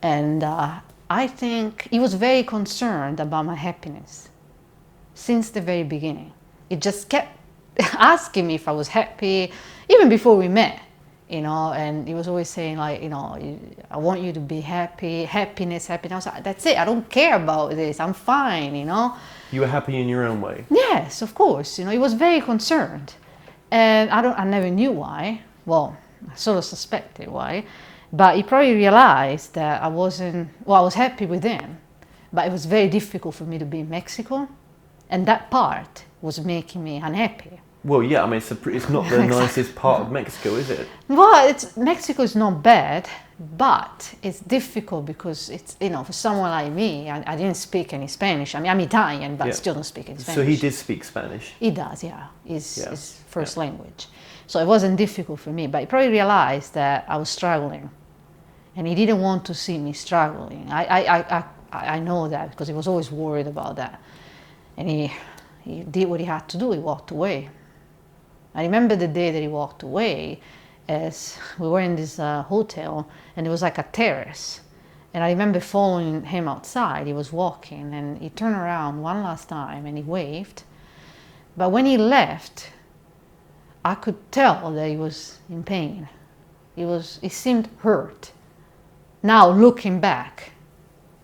And I think he was very concerned about my happiness since the very beginning. It just kept asking me if I was happy, even before we met, and he was always saying like, I want you to be happy, happiness. I was like, that's it, I don't care about this, I'm fine, You were happy in your own way? Yes, of course, he was very concerned. And I never knew why. Well, I sort of suspected why, but he probably realized that I was happy with him, but it was very difficult for me to be in Mexico, and that part was making me unhappy. Well, yeah, I mean, it's not the nicest part of Mexico, is it? Well, Mexico is not bad, but it's difficult because it's, for someone like me, I didn't speak any Spanish. I mean, I'm Italian, but still don't speak any Spanish. So he did speak Spanish? He does, yeah. His first language. So it wasn't difficult for me, but he probably realized that I was struggling, and he didn't want to see me struggling. I know that because he was always worried about that. And he did what he had to do. He walked away. I remember the day that he walked away, as we were in this hotel, and it was like a terrace. And I remember following him outside. He was walking, and he turned around one last time, and he waved. But when he left, I could tell that he was in pain. He seemed hurt. Now, looking back.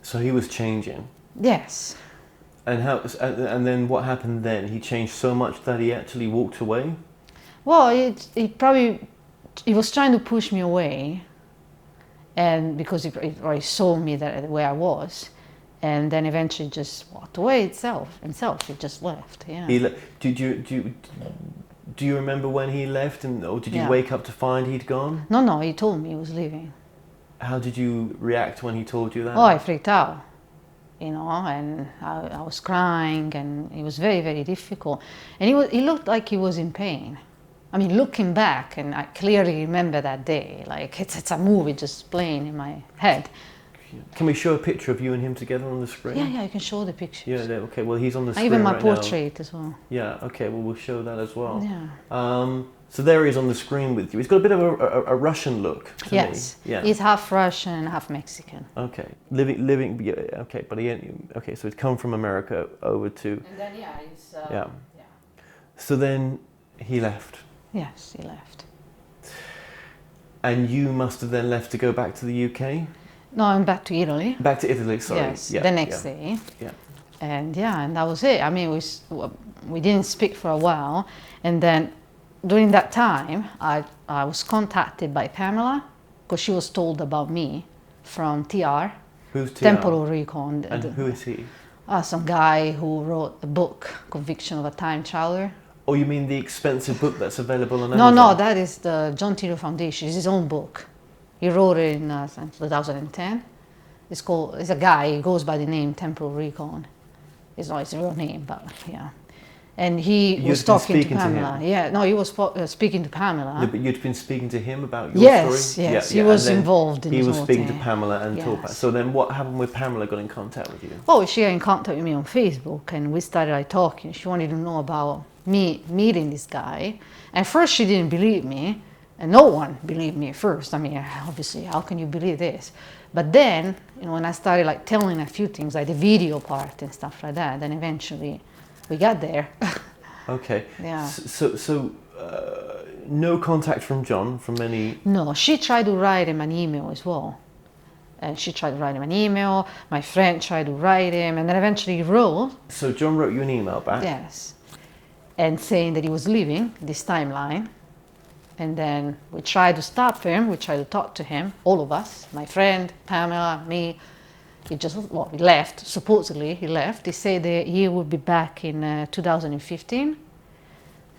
So he was changing? Yes. And then what happened then? He changed so much that he actually walked away? Well, he was trying to push me away, and because he already saw me that where I was, and then eventually just walked away himself. He just left. Yeah. Do you remember when he left, or did you wake up to find he'd gone? No, he told me he was leaving. How did you react when he told you that? Oh, I freaked out. And I was crying, and it was very, very difficult. And he looked like he was in pain. I mean, looking back, and I clearly remember that day, like it's a movie just playing in my head. Can we show a picture of you and him together on the screen? Yeah, you can show the pictures. Yeah, okay, well he's on the screen Even my right portrait as well. Yeah, okay, well we'll show that as well. Yeah. So there he is on the screen with you. He's got a bit of a Russian look to Yes. me. Yeah. He's half Russian and half Mexican. Okay. Okay, but okay, so he's come from America over to... And then, he's... yeah. So then he left. Yes, he left. And you must have then left to go back to the UK? No, I'm back to Italy. Back to Italy, sorry. Yes, the next day. Yeah. And and that was it. I mean, we didn't speak for a while. And then during that time, I was contacted by Pamela because she was told about me from TR. Who's TR? Temporal Recon. And who is he? Some guy who wrote a book, Conviction of a Time Traveler. Oh, you mean the expensive book that's available on Amazon? No, that is the John Titor Foundation. It's his own book. He wrote it in 2010. It's a guy, he goes by the name Temporal Recon. It's not his real name, but yeah. And he was talking to Pamela. He was speaking to Pamela. Yeah, but you'd been speaking to him about your story? Yes, he was involved in He this was whole speaking thing. to Pamela and talk. So then what happened with Pamela got in contact with you? Oh, she got in contact with me on Facebook and we started talking. She wanted to know about me meeting this guy. And first she didn't believe me. And no one believed me at first. I mean, obviously, how can you believe this? But then, when I started telling a few things, like the video part and stuff like that, then eventually we got there. Okay. Yeah. So no contact from John from any... No, she tried to write him an email as well. And she tried to write him an email. My friend tried to write him, and then eventually he wrote. So John wrote you an email back? Yes. And saying that he was leaving this timeline. And then we tried to stop him. We tried to talk to him, all of us, my friend, Pamela, me. He left. Supposedly, he left. He said that he would be back in 2015.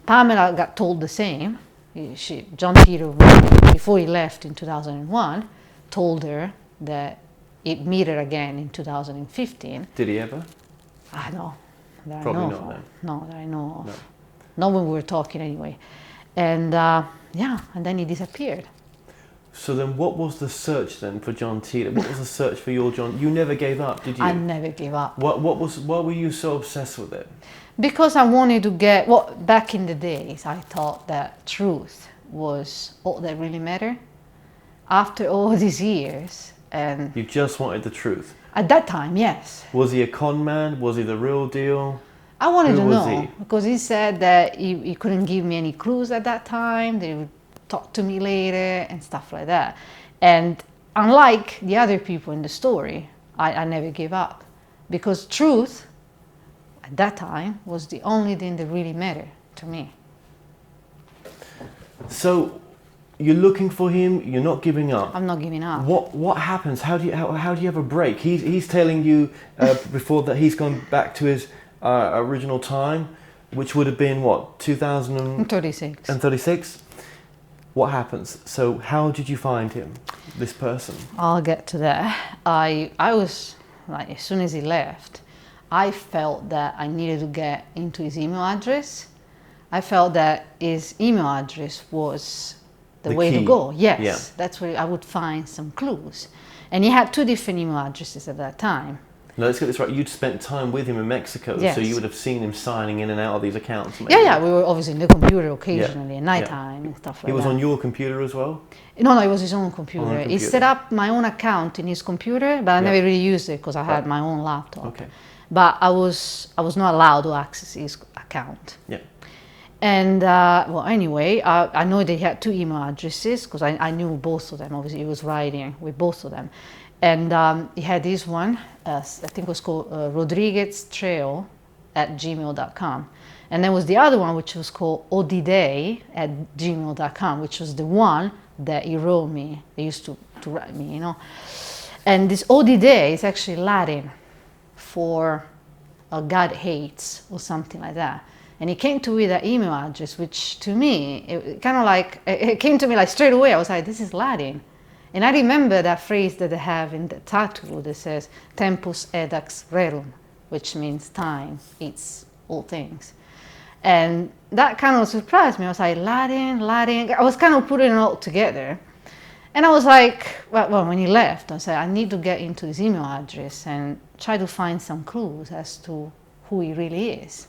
Pamela got told the same. John Titor, before he left in 2001, told her that he'd meet her again in 2015. Did he ever? I know. Probably not then. No, that I know of. No. Not when we were talking anyway. And and then he disappeared. So then what was the search then for John Titor? What was the search for your John? You never gave up, did you? I never gave up. Why were you so obsessed with it? Because I wanted to get, back in the days, I thought that truth was all that really mattered. After all these years, and... You just wanted the truth? At that time, yes. Was he a con man? Was he the real deal? I wanted to Who was know, he? because he said that he couldn't give me any clues at that time, that he would talk to me later and stuff like that. And unlike the other people in the story, I never gave up. Because truth, at that time, was the only thing that really mattered to me. So, you're looking for him, you're not giving up. I'm not giving up. What happens? How do you have a break? He's telling you before that he's gone back to his original time, which would have been what, 2036? And 36. What happens? So how did you find him, this person? I'll get to that. I was as soon as he left, I felt that I needed to get into his email address. I felt that his email address was the way key. to go. Yes, yeah. That's where I would find some clues. And he had 2 different email addresses at that time. Now let's get this right. You'd spent time with him in Mexico, yes. So you would have seen him signing in and out of these accounts. Maybe. Yeah, we were obviously in the computer occasionally at night time and stuff like that. He was on your computer as well? No, it was his own computer. He set up my own account in his computer, but I never really used it because I had my own laptop. Okay. But I was not allowed to access his account. Yeah. And anyway, I know they had 2 email addresses because I knew both of them. Obviously, he was writing with both of them. And he had this one, I think it was called rodrigueztreo@gmail.com. And there was the other one, which was called odday@gmail.com, which was the one that he wrote me. He used to write me, And this odday is actually Latin for God hates or something like that. And he came to me that email address, which to me, it came to me like straight away. I was like, this is Latin. And I remember that phrase that they have in the tattoo that says, tempus edax rerum, which means time eats all things. And that kind of surprised me. I was like, Latin. I was kind of putting it all together. And I was like, well, when he left, I said, I need to get into his email address and try to find some clues as to who he really is.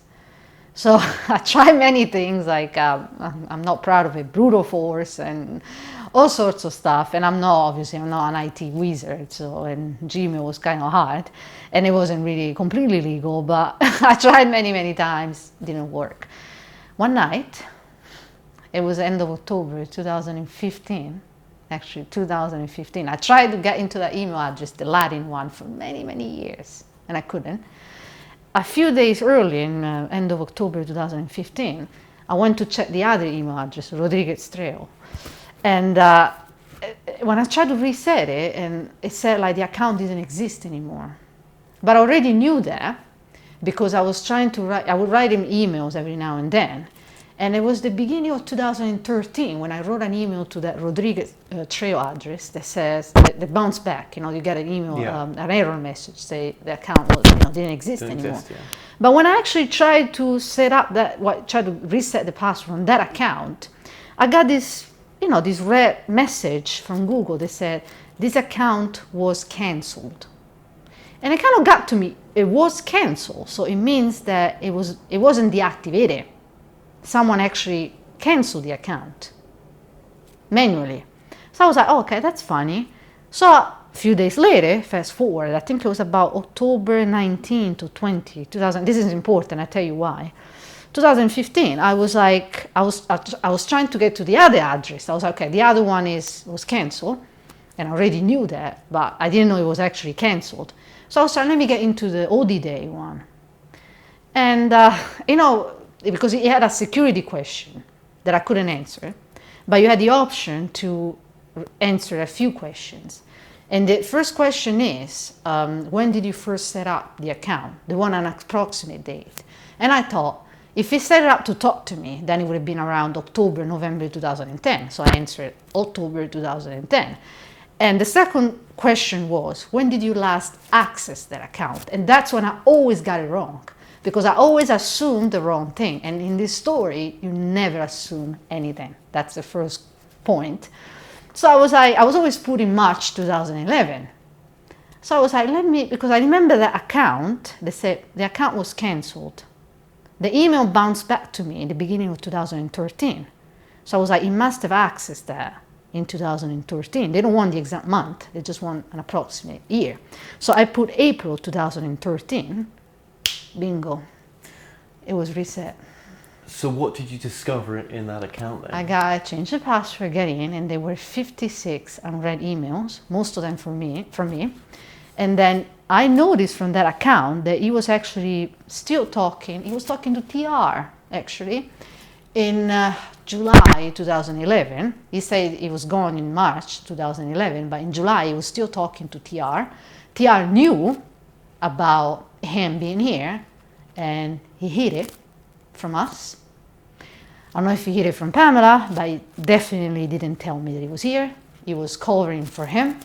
So I tried many things, like I'm not proud of it, brute force and all sorts of stuff. And I'm not an IT wizard, so, and Gmail was kind of hard and it wasn't really completely legal, but I tried many times, didn't work. One night, it was end of October 2015, actually 2015. I tried to get into that email address, the Latin one, for many years, and I couldn't. A few days early, in end of October 2015, I went to check the other email address, Rodriguez Trail. And when I tried to reset it, and it said like the account didn't exist anymore. But I already knew that because I was trying to write, I would write him emails every now and then. And it was the beginning of 2013 when I wrote an email to that Rodriguez Trail address that says, that bounced back, you get an email, an error message, say the account was, didn't exist anymore. But when I actually tried to set up tried to reset the password on that account, I got this, this red message from Google that said, this account was canceled. And it kind of got to me, it was canceled. So it means that it wasn't deactivated. Someone actually canceled the account manually. So I was like, oh, okay, that's funny. So a few days later, fast forward, I think it was about October 19 to 20, 2000. This is important, I tell you why. 2015, I was trying to get to the other address. I was like, okay, the other one was canceled, and I already knew that, but I didn't know it was actually canceled. So I was like, let me get into the OD Day one. And, because it had a security question that I couldn't answer, but you had the option to answer a few questions. And the first question is, when did you first set up the account? The one on an approximate date. And I thought, if he set it up to talk to me, then it would have been around October, November 2010. So I answered October 2010. And the second question was, when did you last access that account? And that's when I always got it wrong, because I always assumed the wrong thing. And in this story, you never assume anything. That's the first point. So I was always putting March 2011. So I was like, because I remember that account, they said the account was canceled. The email bounced back to me in the beginning of 2013. So I was like, he must have accessed that in 2013. They don't want the exact month, they just want an approximate year. So I put April 2013, bingo, it was reset. So what did you discover in that account then? I changed the password, get in, and there were 56 unread emails, most of them from me. And then I noticed from that account that he was actually still talking. He was talking to TR, actually, in July 2011. He said he was gone in March 2011, but in July he was still talking to TR. TR knew about him being here, and he hid it from us. I don't know if he hid it from Pamela, but he definitely didn't tell me that he was here. He was covering for him.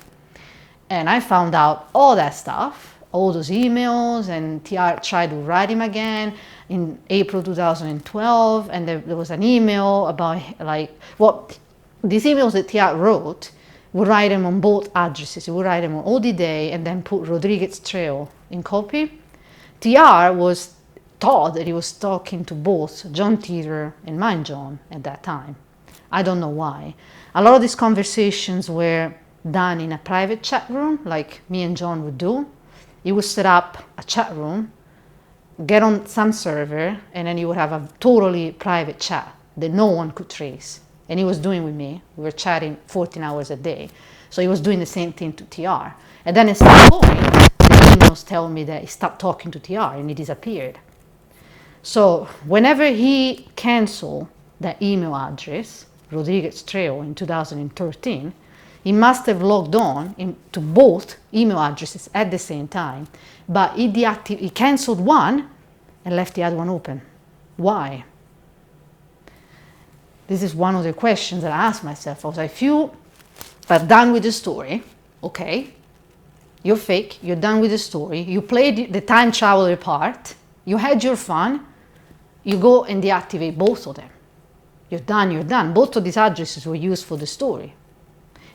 And I found out all that stuff, all those emails, and TR tried to write him again in April 2012. And there was an email about, these emails that TR wrote, would write him on both addresses. He would write him on OD Day and then put Rodriguez Trail in copy. TR was thought that he was talking to both John Titor and mine John at that time. I don't know why. A lot of these conversations were done in a private chat room, like me and John would do. He would set up a chat room, get on some server, and then you would have a totally private chat that no one could trace. And he was doing with me. We were chatting 14 hours a day. So he was doing the same thing to TR. And then at some point, the emails tell me that he stopped talking to TR and he disappeared. So whenever he canceled that email address, Rodriguez Trail, in 2013, he must have logged on to both email addresses at the same time, but he canceled one and left the other one open. Why? This is one of the questions that I asked myself. I was like, if you are done with the story, okay, you're fake, you're done with the story, you played the time traveler part, you had your fun, you go and deactivate both of them. You're done, you're done. Both of these addresses were used for the story.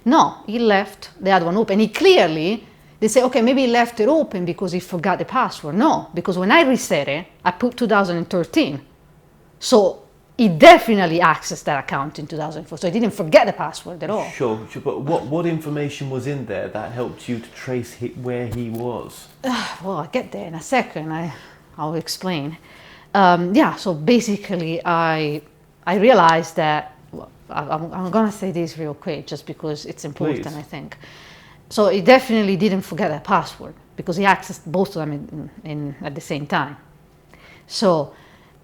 No, he left the other one open. They say, okay, maybe he left it open because he forgot the password. No, because when I reset it, I put 2013. So he definitely accessed that account in 2004. So he didn't forget the password at all. Sure, but what information was in there that helped you to trace where he was? Well, I'll get there in a second. I'll explain. So basically I realized that, I'm going to say this real quick just because it's important, Please. I think. So he definitely didn't forget that password because he accessed both of them at the same time. So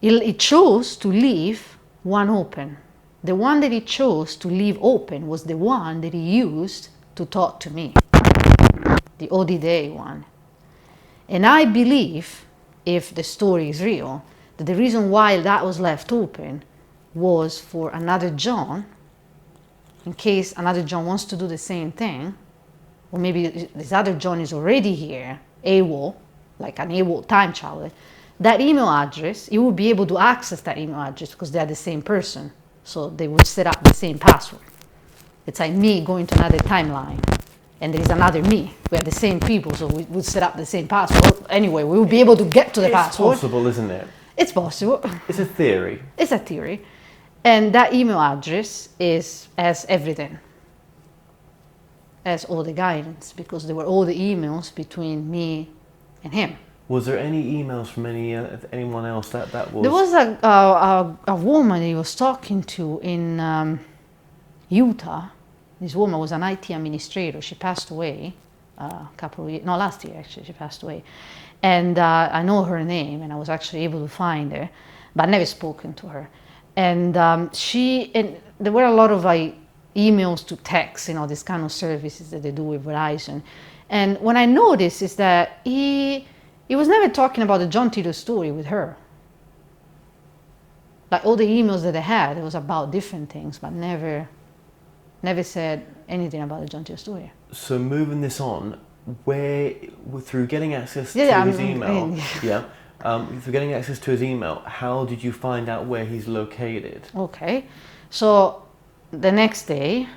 he chose to leave one open. The one that he chose to leave open was the one that he used to talk to me, the OD one. And I believe, if the story is real, that the reason why that was left open was for another John, in case another John wants to do the same thing, or maybe this other John is already here, AWOL, like an AWOL time traveler, that email address, you will be able to access that email address because they're the same person. So they would set up the same password. It's like me going to another timeline and there is another me. We are the same people, so we would set up the same password. Anyway, we will be able to get to the password. It's possible, isn't it? It's possible. It's a theory. It's a theory. And that email address has everything. Has all the guidance, because there were all the emails between me and him. Was there any emails from anyone else that was? There was a woman he was talking to in Utah. This woman was an IT administrator. She passed away last year actually. She passed away, and I know her name, and I was actually able to find her, but I never spoken to her. And there were a lot of emails to text, this kind of services that they do with Verizon. And what I noticed is that he was never talking about the John Titor story with her. Like all the emails that I had, it was about different things, but never said anything about the John Titor story. So moving this on, through getting access to his email, through getting access to his email, how did you find out where he's located? Okay, so the next day,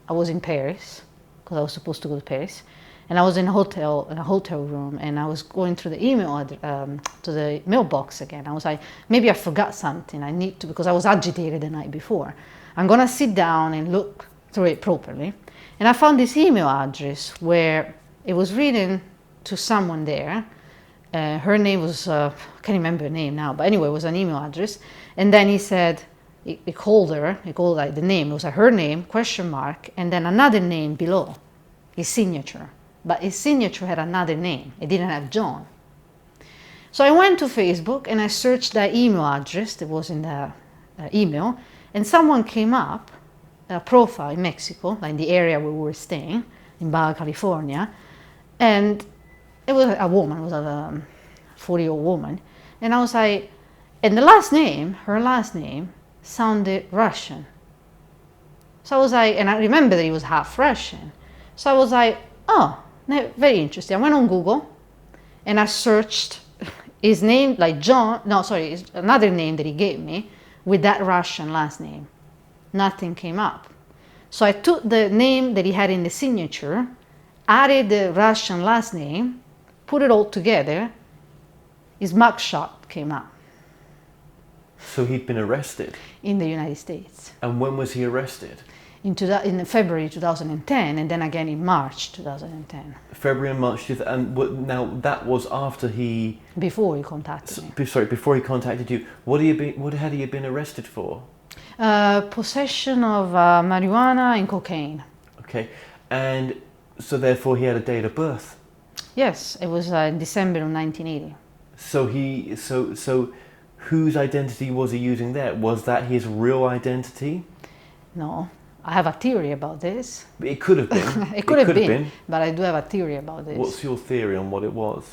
I was in Paris because I was supposed to go to Paris. And I was in a hotel room, and I was going through the email to the mailbox again. I was like, maybe I forgot something. I need to, because I was agitated the night before. I'm gonna sit down and look through it properly. And I found this email address where it was written to someone there. Her name was, I can't remember her name now, but anyway, it was an email address. And then he said, he called the name, it was her name, question mark, and then another name below, his signature. But his signature had another name. It didn't have John. So I went to Facebook and I searched that email address that was in the email, and someone came up, a profile in Mexico, like in the area where we were staying, in Baja California, and it was a woman, it was a 40-year-old woman, and I was like, and her last name sounded Russian. So I was like, and I remember that he was half Russian. So I was like, oh, very interesting. I went on Google and I searched his name, like another name that he gave me with that Russian last name. Nothing came up. So I took the name that he had in the signature, added the Russian last name, put it all together, his mugshot came up. So he'd been arrested? In the United States. And when was he arrested? In February 2010, and then again in March 2010. February and March, and now that was after he... Before he contacted me. Sorry, before he contacted you. What had he been arrested for? Possession of marijuana and cocaine. Okay, and so therefore he had a date of birth? Yes, it was in December of 1980. So whose identity was he using there? Was that his real identity? No. I have a theory about this. It could have been. it could have been, but I do have a theory about this. What's your theory on what it was?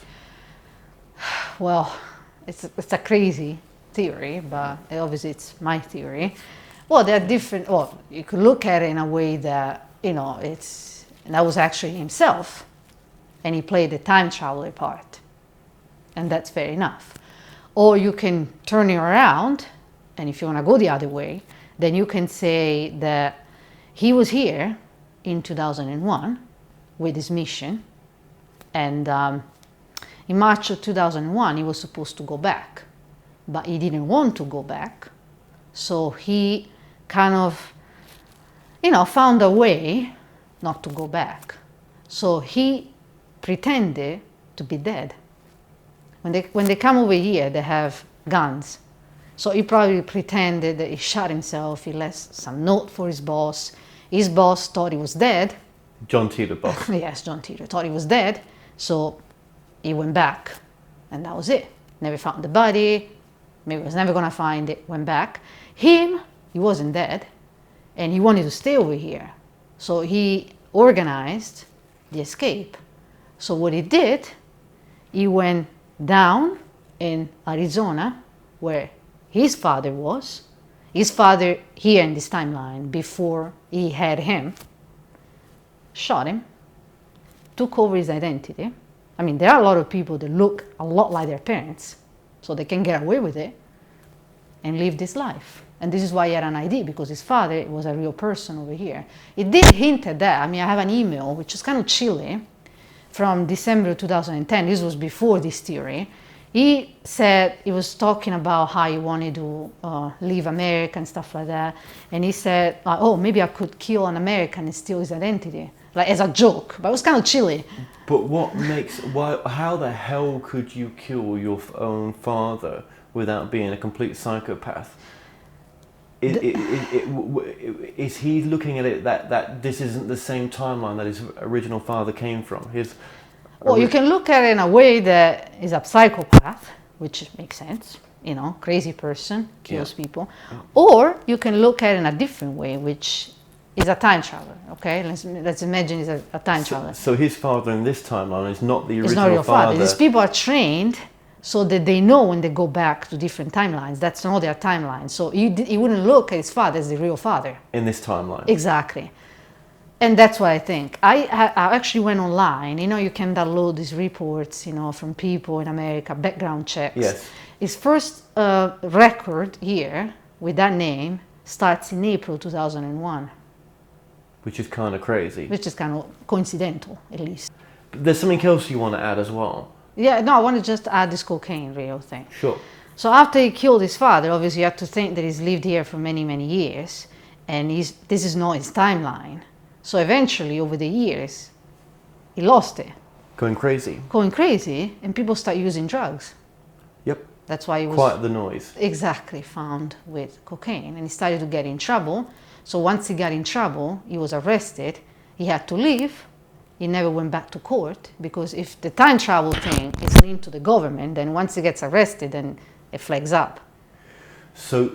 Well, it's a crazy theory, but obviously it's my theory. Well, there are different, you could look at it in a way that, that was actually himself, and he played the time traveler part, and that's fair enough. Or you can turn it around, and if you want to go the other way, then you can say that he was here in 2001 with his mission. And in March of 2001, he was supposed to go back, but he didn't want to go back. So he kind of, found a way not to go back. So he pretended to be dead. When they come over here, they have guns. So he probably pretended that he shot himself. He left some note for his boss. His boss thought he was dead. John Titor boss. Yes, John Titor thought he was dead. So he went back, and that was it. Never found the body. Maybe was never gonna find it. Went back. He wasn't dead, and he wanted to stay over here. So he organized the escape. So what he did, he went down in Arizona, where his father was. His father, here in this timeline, before he had him, shot him, took over his identity. I mean, there are a lot of people that look a lot like their parents, so they can get away with it and live this life. And this is why he had an ID, because his father was a real person over here. It did hint at that. I mean, I have an email, which is kind of chilly, from December 2010. This was before this theory. He said, he was talking about how he wanted to leave America and stuff like that. And he said, oh, maybe I could kill an American and steal his identity, like as a joke. But it was kind of chilly. But how the hell could you kill your own father without being a complete psychopath? Is he looking at it that this isn't the same timeline that his original father came from? Well, you can look at it in a way that is a psychopath, which makes sense, crazy person, kills people. Yeah. Or you can look at it in a different way, which is a time traveler, okay? Let's imagine he's a time traveler. So his father in this timeline is not the original father. It's not your father. These people are trained so that they know when they go back to different timelines. That's not their timeline. So he wouldn't look at his father as the real father. In this timeline. Exactly. And that's what I think. I actually went online. You can download these reports, from people in America, background checks. Yes. His first record here with that name starts in April 2001. Which is kind of crazy. Which is kind of coincidental, at least. But there's something else you want to add as well. Yeah, no, I want to just add this cocaine real thing. Sure. So after he killed his father, obviously you have to think that he's lived here for many, many years. And this is not his timeline. So eventually, over the years, he lost it. Going crazy, and people start using drugs. Yep. That's why he was... Quite the noise. Exactly, found with cocaine. And he started to get in trouble. So once he got in trouble, he was arrested. He had to leave. He never went back to court, because if the time travel thing is linked to the government, then once he gets arrested, then it flags up. So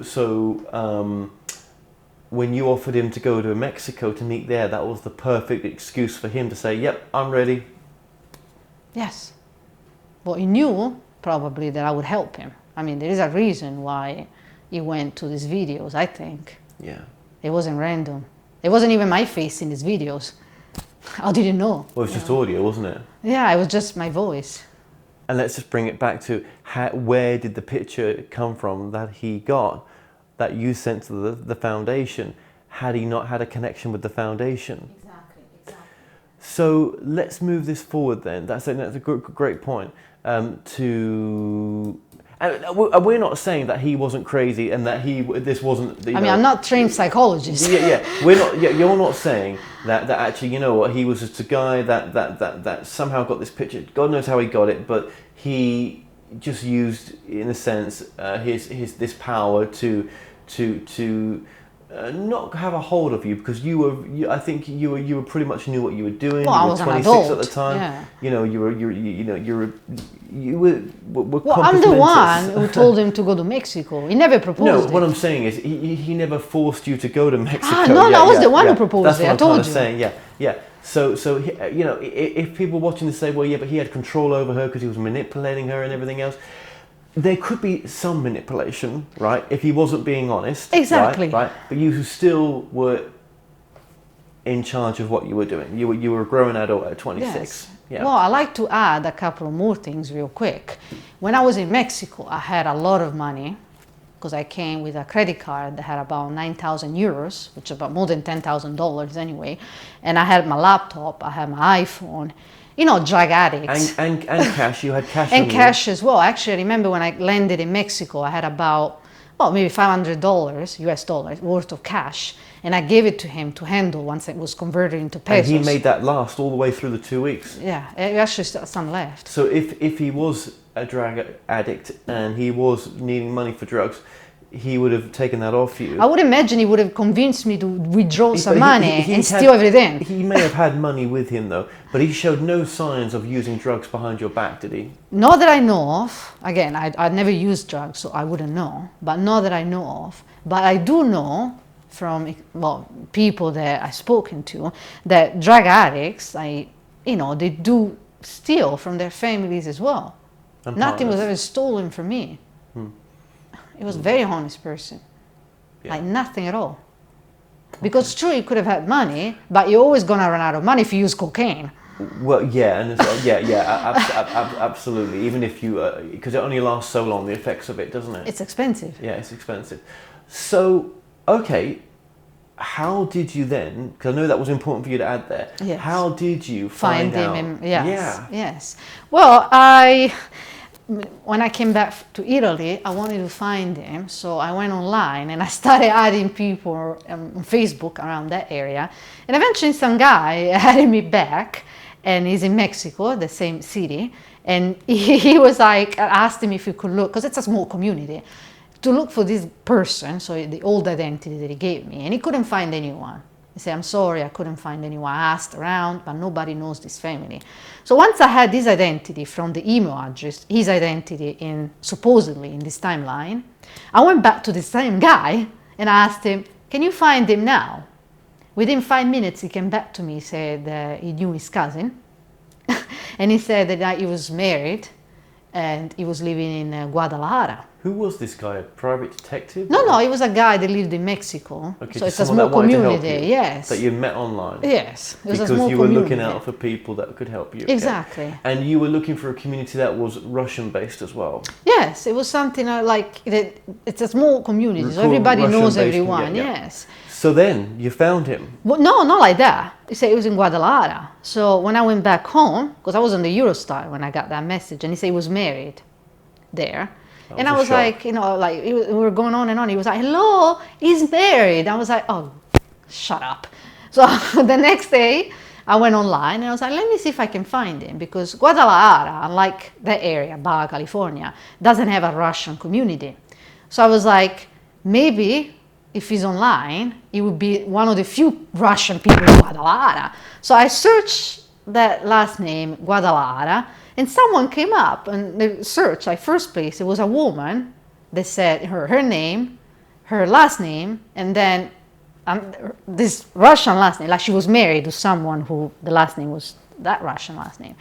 when you offered him to go to Mexico to meet there, that was the perfect excuse for him to say, yep, I'm ready. Yes. Well, he knew probably that I would help him. I mean, there is a reason why he went to these videos, I think. Yeah. It wasn't random. It wasn't even my face in these videos. I didn't know. Well, it was just audio, wasn't it? Yeah, it was just my voice. And let's just bring it back to where did the picture come from that he got, that you sent to the foundation? Had he not had a connection with the foundation? Exactly. So let's move this forward then. That's a great point. We're not saying that he wasn't crazy and that this wasn't. I'm not trained psychologist. Yeah. We're not. Yeah, you're not saying that actually. You know what? He was just a guy that somehow got this picture. God knows how he got it, but he just used, in a sense, his this power to not have a hold of you, because I think you were pretty much knew what you were doing. Well, you I were was 26 an adult. at the time. Yeah. You were well, I'm the one who told him to go to Mexico. He never proposed. No, it. what I'm saying is he never forced you to go to Mexico. I was the one who proposed it. I told you. That's what I'm saying. Yeah. So if people watching this say, well, yeah, but he had control over her because he was manipulating her and everything else. There could be some manipulation, right? If he wasn't being honest. Exactly. Right? But you still were in charge of what you were doing. You were a grown adult at 26. Yes. Yeah. Well, I like to add a couple more things real quick. When I was in Mexico, I had a lot of money, because I came with a credit card that had about 9,000 euros, which is about more than $10,000 anyway. And I had my laptop, I had my iPhone, drug addicts. And cash, you had cash And on cash as well. Actually, I remember when I landed in Mexico, I had about, maybe $500 US dollars worth of cash. And I gave it to him to handle once it was converted into pesos. And he made that last all the way through the 2 weeks. Yeah, actually some left. So if he was a drug addict and he was needing money for drugs, he would have taken that off you. I would imagine he would have convinced me to withdraw some money and steal everything. He may have had money with him though, but he showed no signs of using drugs behind your back, did he? Not that I know of. Again, I'd never used drugs, so I wouldn't know. But not that I know of. But I do know from people that I've spoken to that drug addicts, they do steal from their families as well. And Nothing was partners. ever stolen from me. He was a very honest person. Yeah. Like nothing at all. Because true, you could have had money, but you're always gonna run out of money if you use cocaine. Well, yeah, and absolutely. Even if you, because it only lasts so long, the effects of it, doesn't it? It's expensive. Yeah, it's expensive. So, okay, how did you then? Because I know that was important for you to add there. Yes. How did you find out? him? Yes. Yeah. Yes. Well, when I came back to Italy, I wanted to find him, so I went online and I started adding people on Facebook around that area, and eventually some guy added me back, and he's in Mexico, the same city, and he was like, I asked him if he could look, because it's a small community, to look for this person, so the old identity that he gave me, and he couldn't find anyone. He said, I'm sorry, I couldn't find anyone. I asked around, but nobody knows this family. So once I had this identity from the email address, his identity supposedly in this timeline, I went back to the same guy and I asked him, can you find him now? Within 5 minutes, he came back to me, said that he knew his cousin. And he said that he was married and he was living in Guadalajara. Who was this guy? A private detective? No, he was a guy that lived in Mexico. Okay, so it's just a someone small that wanted to help community, you, yes. That you met online? Yes, it was because a small you were community. looking out for people that could help you. Exactly. Okay. And you were looking for a community that was Russian-based as well? Yes, it was something like that. It's a small community, so Cool, everybody knows Russian-based, everyone, yeah. yes. So then, you found him? Well, no, not like that. He said it was in Guadalajara. So when I went back home, because I was on the Eurostar when I got that message, and he said he was married there. That And was I a was shock. like, we were going on and on. He was like, hello, he's married. I was like, oh, shut up. So the next day, I went online and I was like, let me see if I can find him. Because Guadalajara, unlike that area, Baja California, doesn't have a Russian community. So I was like, maybe if he's online, he would be one of the few Russian people in Guadalajara. So I searched that last name, Guadalajara, and someone came up and they searched, like first place, it was a woman that said her name, her last name, and then this Russian last name, like she was married to someone who the last name was that Russian last name.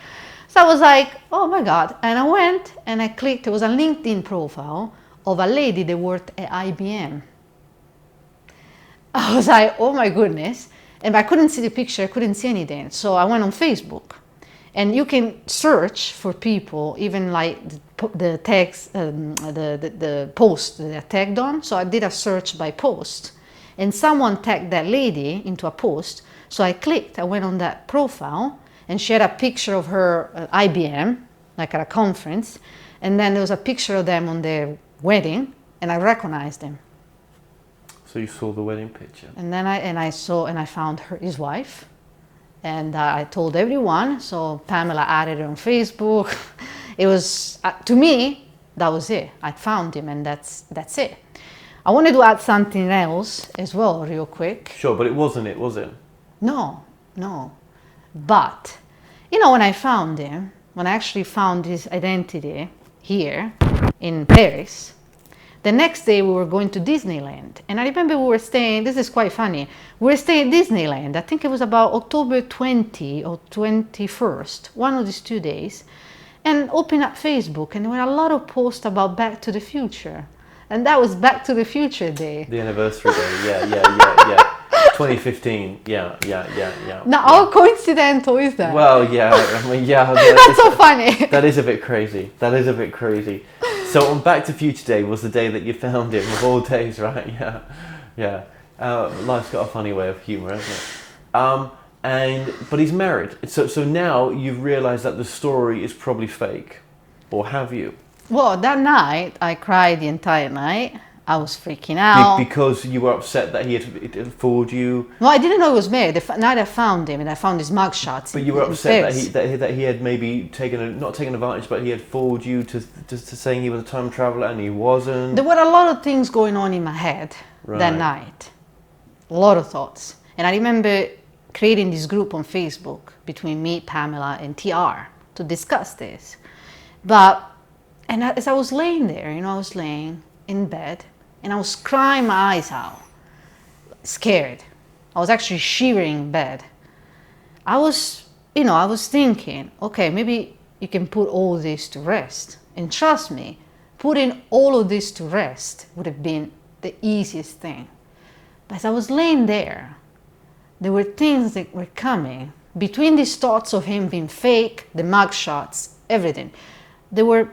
So I was like, oh my God. And I went and I clicked, it was a LinkedIn profile of a lady that worked at IBM. I was like, oh my goodness. And I couldn't see the picture, I couldn't see anything. So I went on Facebook. And you can search for people, even like the tags, the post that they're tagged on. So I did a search by post. And someone tagged that lady into a post. So I clicked, I went on that profile, and she had a picture of her at IBM, like at a conference. And then there was a picture of them on their wedding, and I recognized them. So you saw the wedding picture? And then I found his wife. And I told everyone, so Pamela added it on Facebook. It was, to me, that was it. I found him and that's it. I wanted to add something else as well, real quick. Sure, but it wasn't it, was it? No. But, when I found him, when I actually found his identity here in Paris, the next day we were going to Disneyland. And I remember we were staying, this is quite funny, we were staying at Disneyland. I think it was about October 20 or 21st, one of these 2 days. And open up Facebook and there were a lot of posts about Back to the Future. And that was Back to the Future Day. The anniversary day, yeah. 2015, yeah. Now, how coincidental is that? Well, yeah, I mean, yeah. That's so funny. That is a bit crazy. So on Back to Future Day was the day that you found him of all days, right? Yeah. Life's got a funny way of humour, hasn't it? But he's married. So now you've realised that the story is probably fake, or have you? Well, that night I cried the entire night. I was freaking out. Because you were upset that he had fooled you? No, I didn't know he was married. The night I found him and I found his mugshots. But you were upset that he had maybe not taken advantage, but he had fooled you to saying he was a time traveller and he wasn't? There were a lot of things going on in my head that night. A lot of thoughts. And I remember creating this group on Facebook between me, Pamela, and TR to discuss this. As I was laying there, I was laying in bed, and I was crying my eyes out, scared. I was actually shivering in bed. I was thinking, okay, maybe you can put all this to rest. And trust me, putting all of this to rest would have been the easiest thing. But as I was laying there were things that were coming. Between these thoughts of him being fake, the mugshots, everything, there were,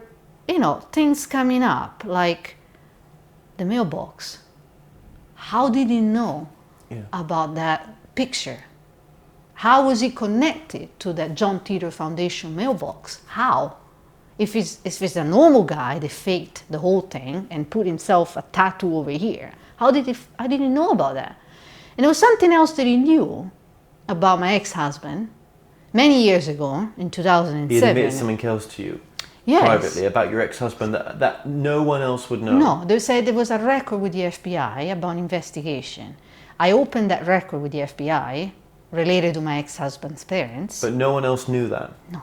things coming up, like the mailbox. How did he know about that picture? How was he connected to that John Titor Foundation mailbox? How? If it's a normal guy that faked the whole thing and put himself a tattoo over here, how did he know about that? And there was something else that he knew about my ex-husband many years ago, in 2007. He admitted something else to you? Yes. Privately, about your ex-husband that no one else would know? No, they said there was a record with the FBI about investigation. I opened that record with the FBI related to my ex-husband's parents. But no one else knew that? No.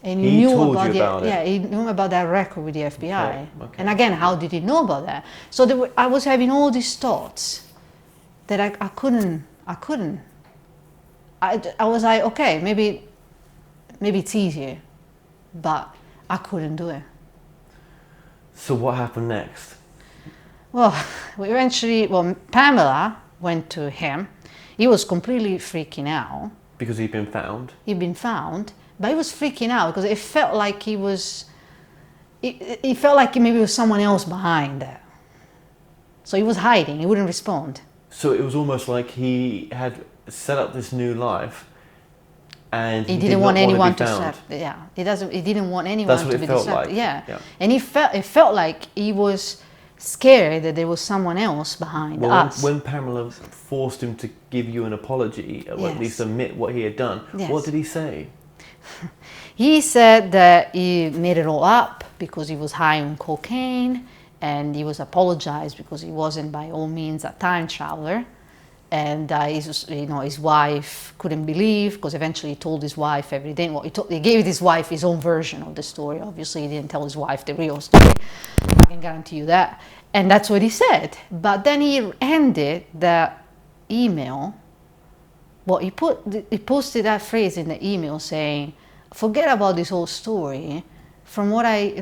And he knew told about you about it? Yeah, he knew about that record with the FBI. Okay. And again, how did he know about that? So I was having all these thoughts that I couldn't. I was like, okay, maybe it's easier, but I couldn't do it. So what happened next? Well, Pamela went to him. He was completely freaking out. Because he'd been found? He'd been found, but he was freaking out because it felt like it felt like maybe it was someone else behind that. So he was hiding, he wouldn't respond. So it was almost like he had set up this new life and he didn't want anyone to found. He didn't want anyone to be distracted. Like. Yeah. And it felt like he was scared that there was someone else behind us. When Pamela forced him to give you an apology, or at least admit what he had done, what did he say? He said that he made it all up because he was high on cocaine, and he was apologized because he wasn't by all means a time traveler. And his wife couldn't believe, because eventually he told his wife everything. Well, he gave his wife his own version of the story. Obviously, he didn't tell his wife the real story. I can guarantee you that. And that's what he said. But then he ended the email. Well, he posted that phrase in the email saying, "Forget about this whole story. From what I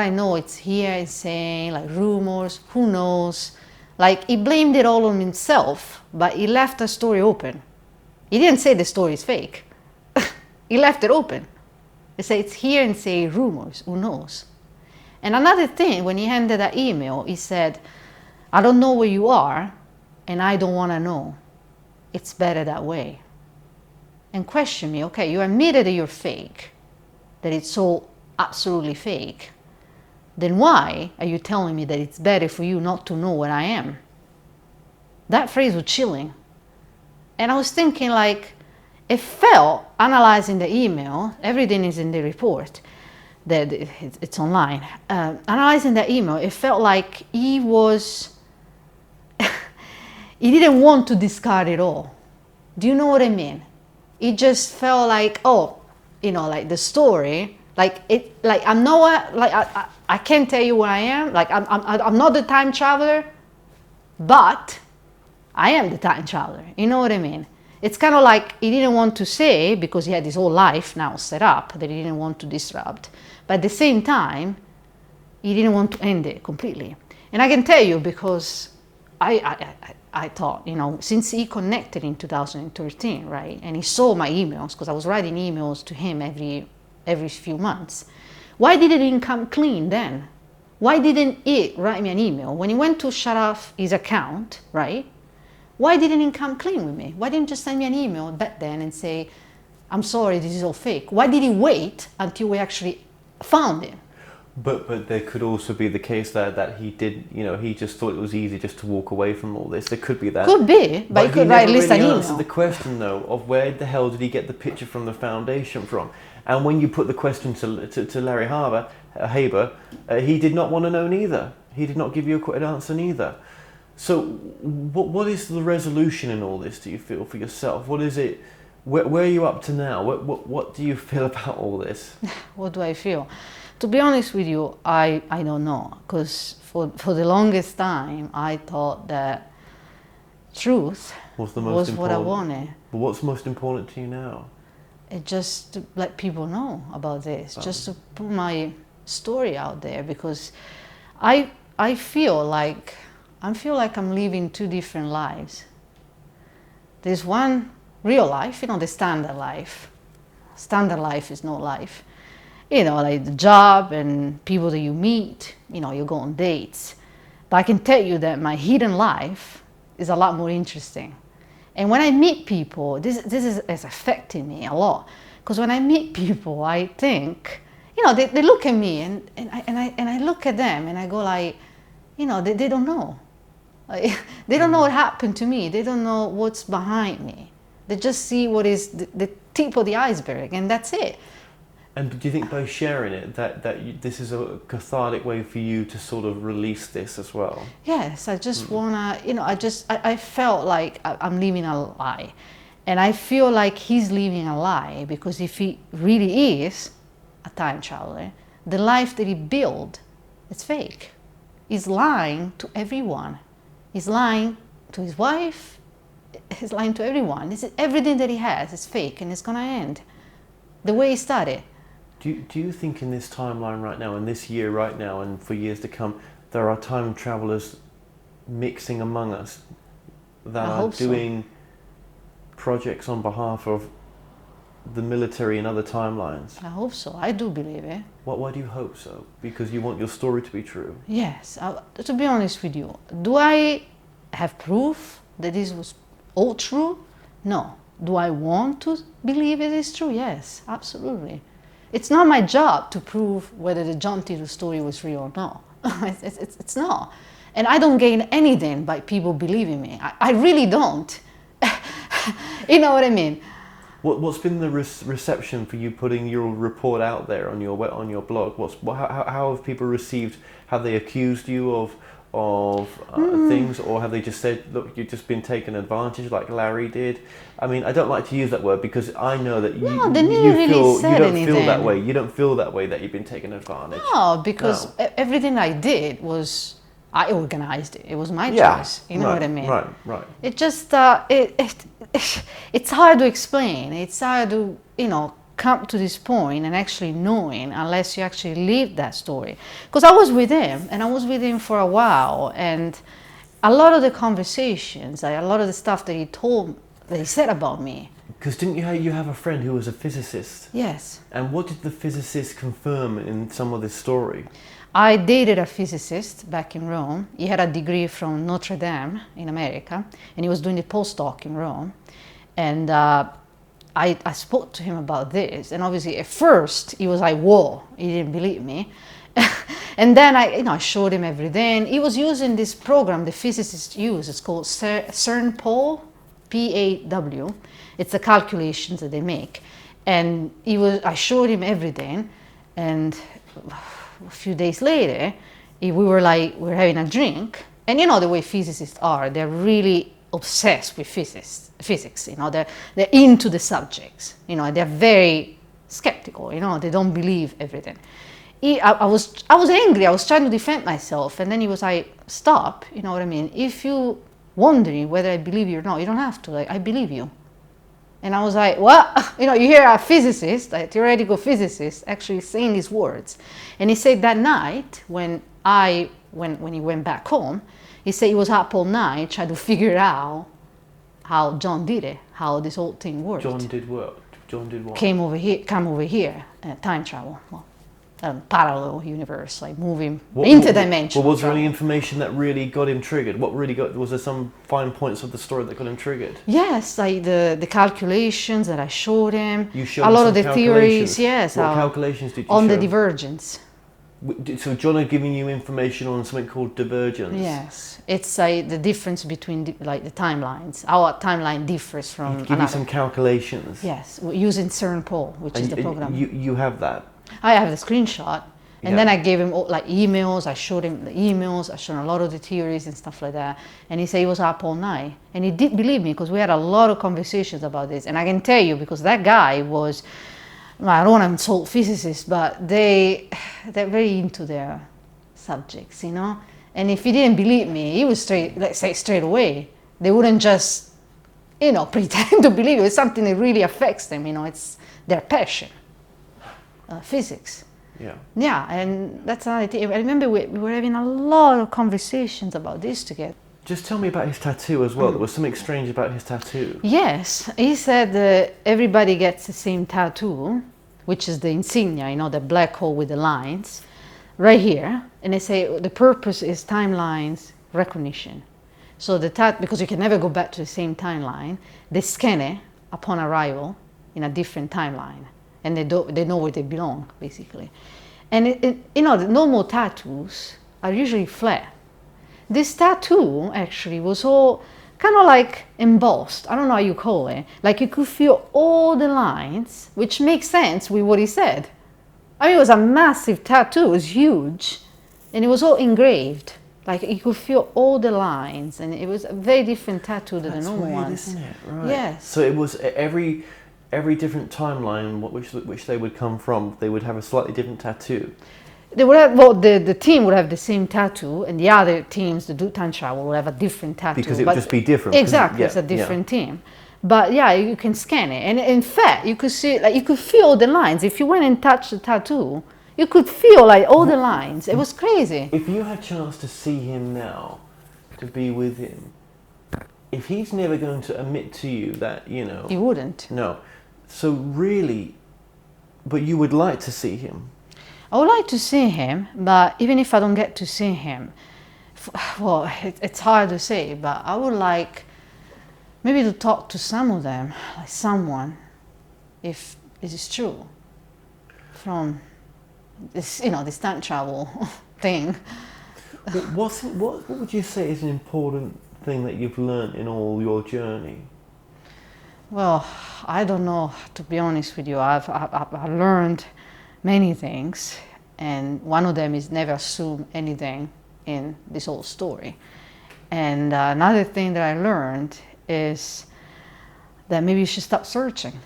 know, it's here. It's saying like rumors. Who knows?" Like, he blamed it all on himself, but he left the story open. He didn't say the story is fake. He left it open. He said it's here and say rumors, who knows? And another thing, when he ended that email, he said, "I don't know where you are, and I don't want to know. It's better that way." And question me, okay, you admitted that you're fake, that it's so absolutely fake. Then why are you telling me that it's better for you not to know where I am? That phrase was chilling. And I was thinking, like, it felt, analyzing the email, everything is in the report, that it's online. Analyzing the email, it felt like he didn't want to discard it all. Do you know what I mean? It just felt like, like the story, I can't tell you where I am. Like, I'm not the time traveler, but I am the time traveler. You know what I mean? It's kind of like he didn't want to say, because he had his whole life now set up, that he didn't want to disrupt. But at the same time, he didn't want to end it completely. And I can tell you, because I thought, since he connected in 2013, right, and he saw my emails, because I was writing emails to him every few months, why didn't he come clean then? Why didn't he write me an email? When he went to shut off his account, right? Why didn't he come clean with me? Why didn't he just send me an email back then and say, I'm sorry, this is all fake? Why did he wait until we actually found him? But there could also be the case that he did, he just thought it was easy just to walk away from all this. There could be that. Could be, but he could write at least an email. Answered the question though of where the hell did he get the picture from the foundation from? And when you put the question to Larry Haber, he did not want to know neither. He did not give you a quick answer neither. So what is the resolution in all this, do you feel, for yourself? What is it? Where are you up to now? What do you feel about all this? What do I feel? To be honest with you, I don't know, because for the longest time I thought that truth was what I wanted. But what's most important to you now? It just to let people know about this, just to put my story out there, because I feel like I'm living two different lives. There's one real life, the standard life. Standard life is no life. Like the job and people that you meet, you go on dates. But I can tell you that my hidden life is a lot more interesting. And when I meet people, this is affecting me a lot. Because when I meet people, I think, they look at me and I look at them and I go like, they don't know. Like, they don't know what happened to me. They don't know what's behind me. They just see what is the tip of the iceberg, and that's it. And do you think by sharing it that this is a cathartic way for you to sort of release this as well? Yes, I just wanna, I felt like I'm living a lie. And I feel like he's living a lie, because if he really is a time traveler, the life that he built, it's fake. He's lying to everyone. He's lying to his wife. He's lying to everyone. Everything that he has is fake, and it's gonna end the way he started. Do you think in this timeline right now, in this year right now, and for years to come, there are time travelers mixing among us that are doing projects on behalf of the military and other timelines? I hope so. I do believe it. Why do you hope so? Because you want your story to be true? Yes. To be honest with you, do I have proof that this was all true? No. Do I want to believe it is true? Yes, absolutely. It's not my job to prove whether the John Titor story was real or not. It's not. And I don't gain anything by people believing me. I really don't. You know what I mean? What's been the reception for you putting your report out there on your blog? How have people received? Have they accused you of things, or have they just said, look, you've just been taken advantage like Larry did? I mean, I don't like to use that word because I know that you don't feel that way. You don't feel that way, that you've been taken advantage. No, because everything I did was, I organized it. It was my choice. You know what I mean? Right. It just it's hard to explain. It's hard to come to this point and actually knowing, unless you actually live that story. Because I was with him, and I was with him for a while, and a lot of the conversations, a lot of the stuff that he said about me. Because didn't you have a friend who was a physicist? Yes. And what did the physicist confirm in some of this story? I dated a physicist back in Rome. He had a degree from Notre Dame in America, and he was doing a postdoc in Rome. And I spoke to him about this, and obviously at first he was like, whoa, he didn't believe me. And then I showed him everything. He was using this program the physicists use. It's called CERN PAW, PAW. It's the calculations that they make. And I showed him everything, and a few days later, we were having a drink, and the way physicists are, they're really obsessed with physics. They're into the subjects. They're very skeptical. They don't believe everything. I was angry. I was trying to defend myself, and then he was like, "Stop." You know what I mean? If you wondering whether I believe you or not, you don't have to. I believe you. And I was like, "What?" You hear a physicist, a theoretical physicist, actually saying these words. And he said that night when he went back home, he said he was up all night trying to figure out how John did it, how this whole thing worked. John did what? Come over here, time travel. Well, parallel universe, like moving interdimensional. Well, was there any information that really got him triggered? Was there some fine points of the story that got him triggered? Yes, like the calculations that I showed him. You showed a him lot some of the calculations. theories. Yes. What calculations did you on show? the divergence? So John had given you information on something called divergence. Yes, it's like the difference between the timelines. Our timeline differs from He'd give you some calculations. Yes, using CERN Pol, which is the program. You have that. I have the screenshot, and then I gave him emails. I showed him the emails. I showed him a lot of the theories and stuff like that. And he said he was up all night, and he did believe me because we had a lot of conversations about this. And I can tell you, because that guy was, I don't want to insult physicists, but they're very into their subjects, you know. And if he didn't believe me, he would say straight away. They wouldn't just, pretend to believe it. It's something that really affects them. It's their passion. Physics. Yeah. Yeah, and that's another thing. I remember we were having a lot of conversations about this together. Just tell me about his tattoo as well. There was something strange about his tattoo. Yes, he said that everybody gets the same tattoo, which is the insignia, the black hole with the lines, right here. And they say the purpose is timelines recognition. So because you can never go back to the same timeline, they scan it upon arrival in a different timeline. And they know where they belong, basically. And the normal tattoos are usually flat. This tattoo actually was all kind of like embossed. I don't know how you call it. Like you could feel all the lines, which makes sense with what he said. I mean, it was a massive tattoo. It was huge, and it was all engraved. Like you could feel all the lines, and it was a very different tattoo than the normal weird, ones. Isn't it? Right. Yes. So it was every different timeline which they would come from, they would have a slightly different tattoo. They would have, the team would have the same tattoo, and the other teams, the do time travel, would have a different tattoo. Because it would just be different. Exactly, it's a different team. But yeah, you can scan it, and in fact, you could see, like you could feel the lines. If you went and touched the tattoo, you could feel like all the lines. It was crazy. If you had a chance to see him now, to be with him, if he's never going to admit to you that, He wouldn't. No. So really, but you would like to see him? I would like to see him, but even if I don't get to see him, well, it's hard to say, but I would like maybe to talk to some of them, like someone, if it is true, from this, this time travel thing. What would you say is an important thing that you've learned in all your journey? Well, I don't know, to be honest with you. I've learned many things, and one of them is never assume anything in this whole story. And another thing that I learned is that maybe you should stop searching.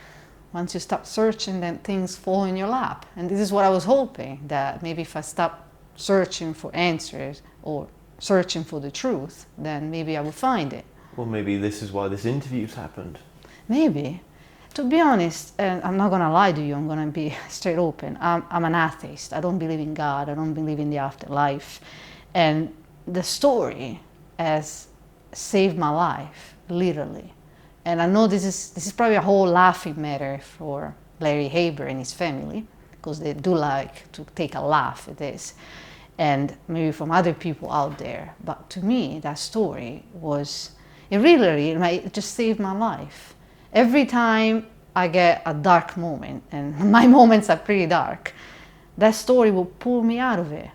Once you stop searching, then things fall in your lap. And this is what I was hoping, that maybe if I stop searching for answers or searching for the truth, then maybe I will find it. Well, maybe this is why this interview's happened. Maybe. To be honest, and I'm not going to lie to you, I'm going to be straight open. I'm an atheist. I don't believe in God. I don't believe in the afterlife. And the story has saved my life, literally. And I know this is probably a whole laughing matter for Larry Haber and his family, because they do like to take a laugh at this. And maybe from other people out there. But to me, that story it just saved my life. Every time I get a dark moment, and my moments are pretty dark, that story will pull me out of it.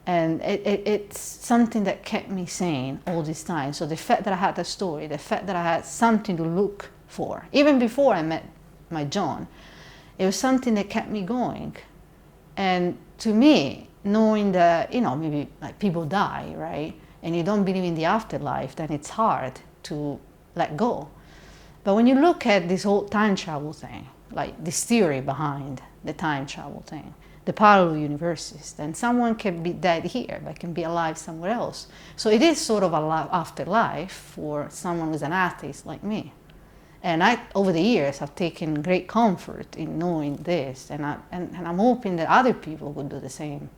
And it's something that kept me sane all this time. So the fact that I had that story, the fact that I had something to look for, even before I met my John, it was something that kept me going. And to me, knowing that, maybe like people die, right? And you don't believe in the afterlife, then it's hard to let go. But when you look at this whole time travel thing, like this theory behind the time travel thing, the parallel universes, then someone can be dead here, but can be alive somewhere else. So it is sort of a afterlife for someone who's an atheist like me. And over the years, I've taken great comfort in knowing this, and I'm hoping that other people would do the same.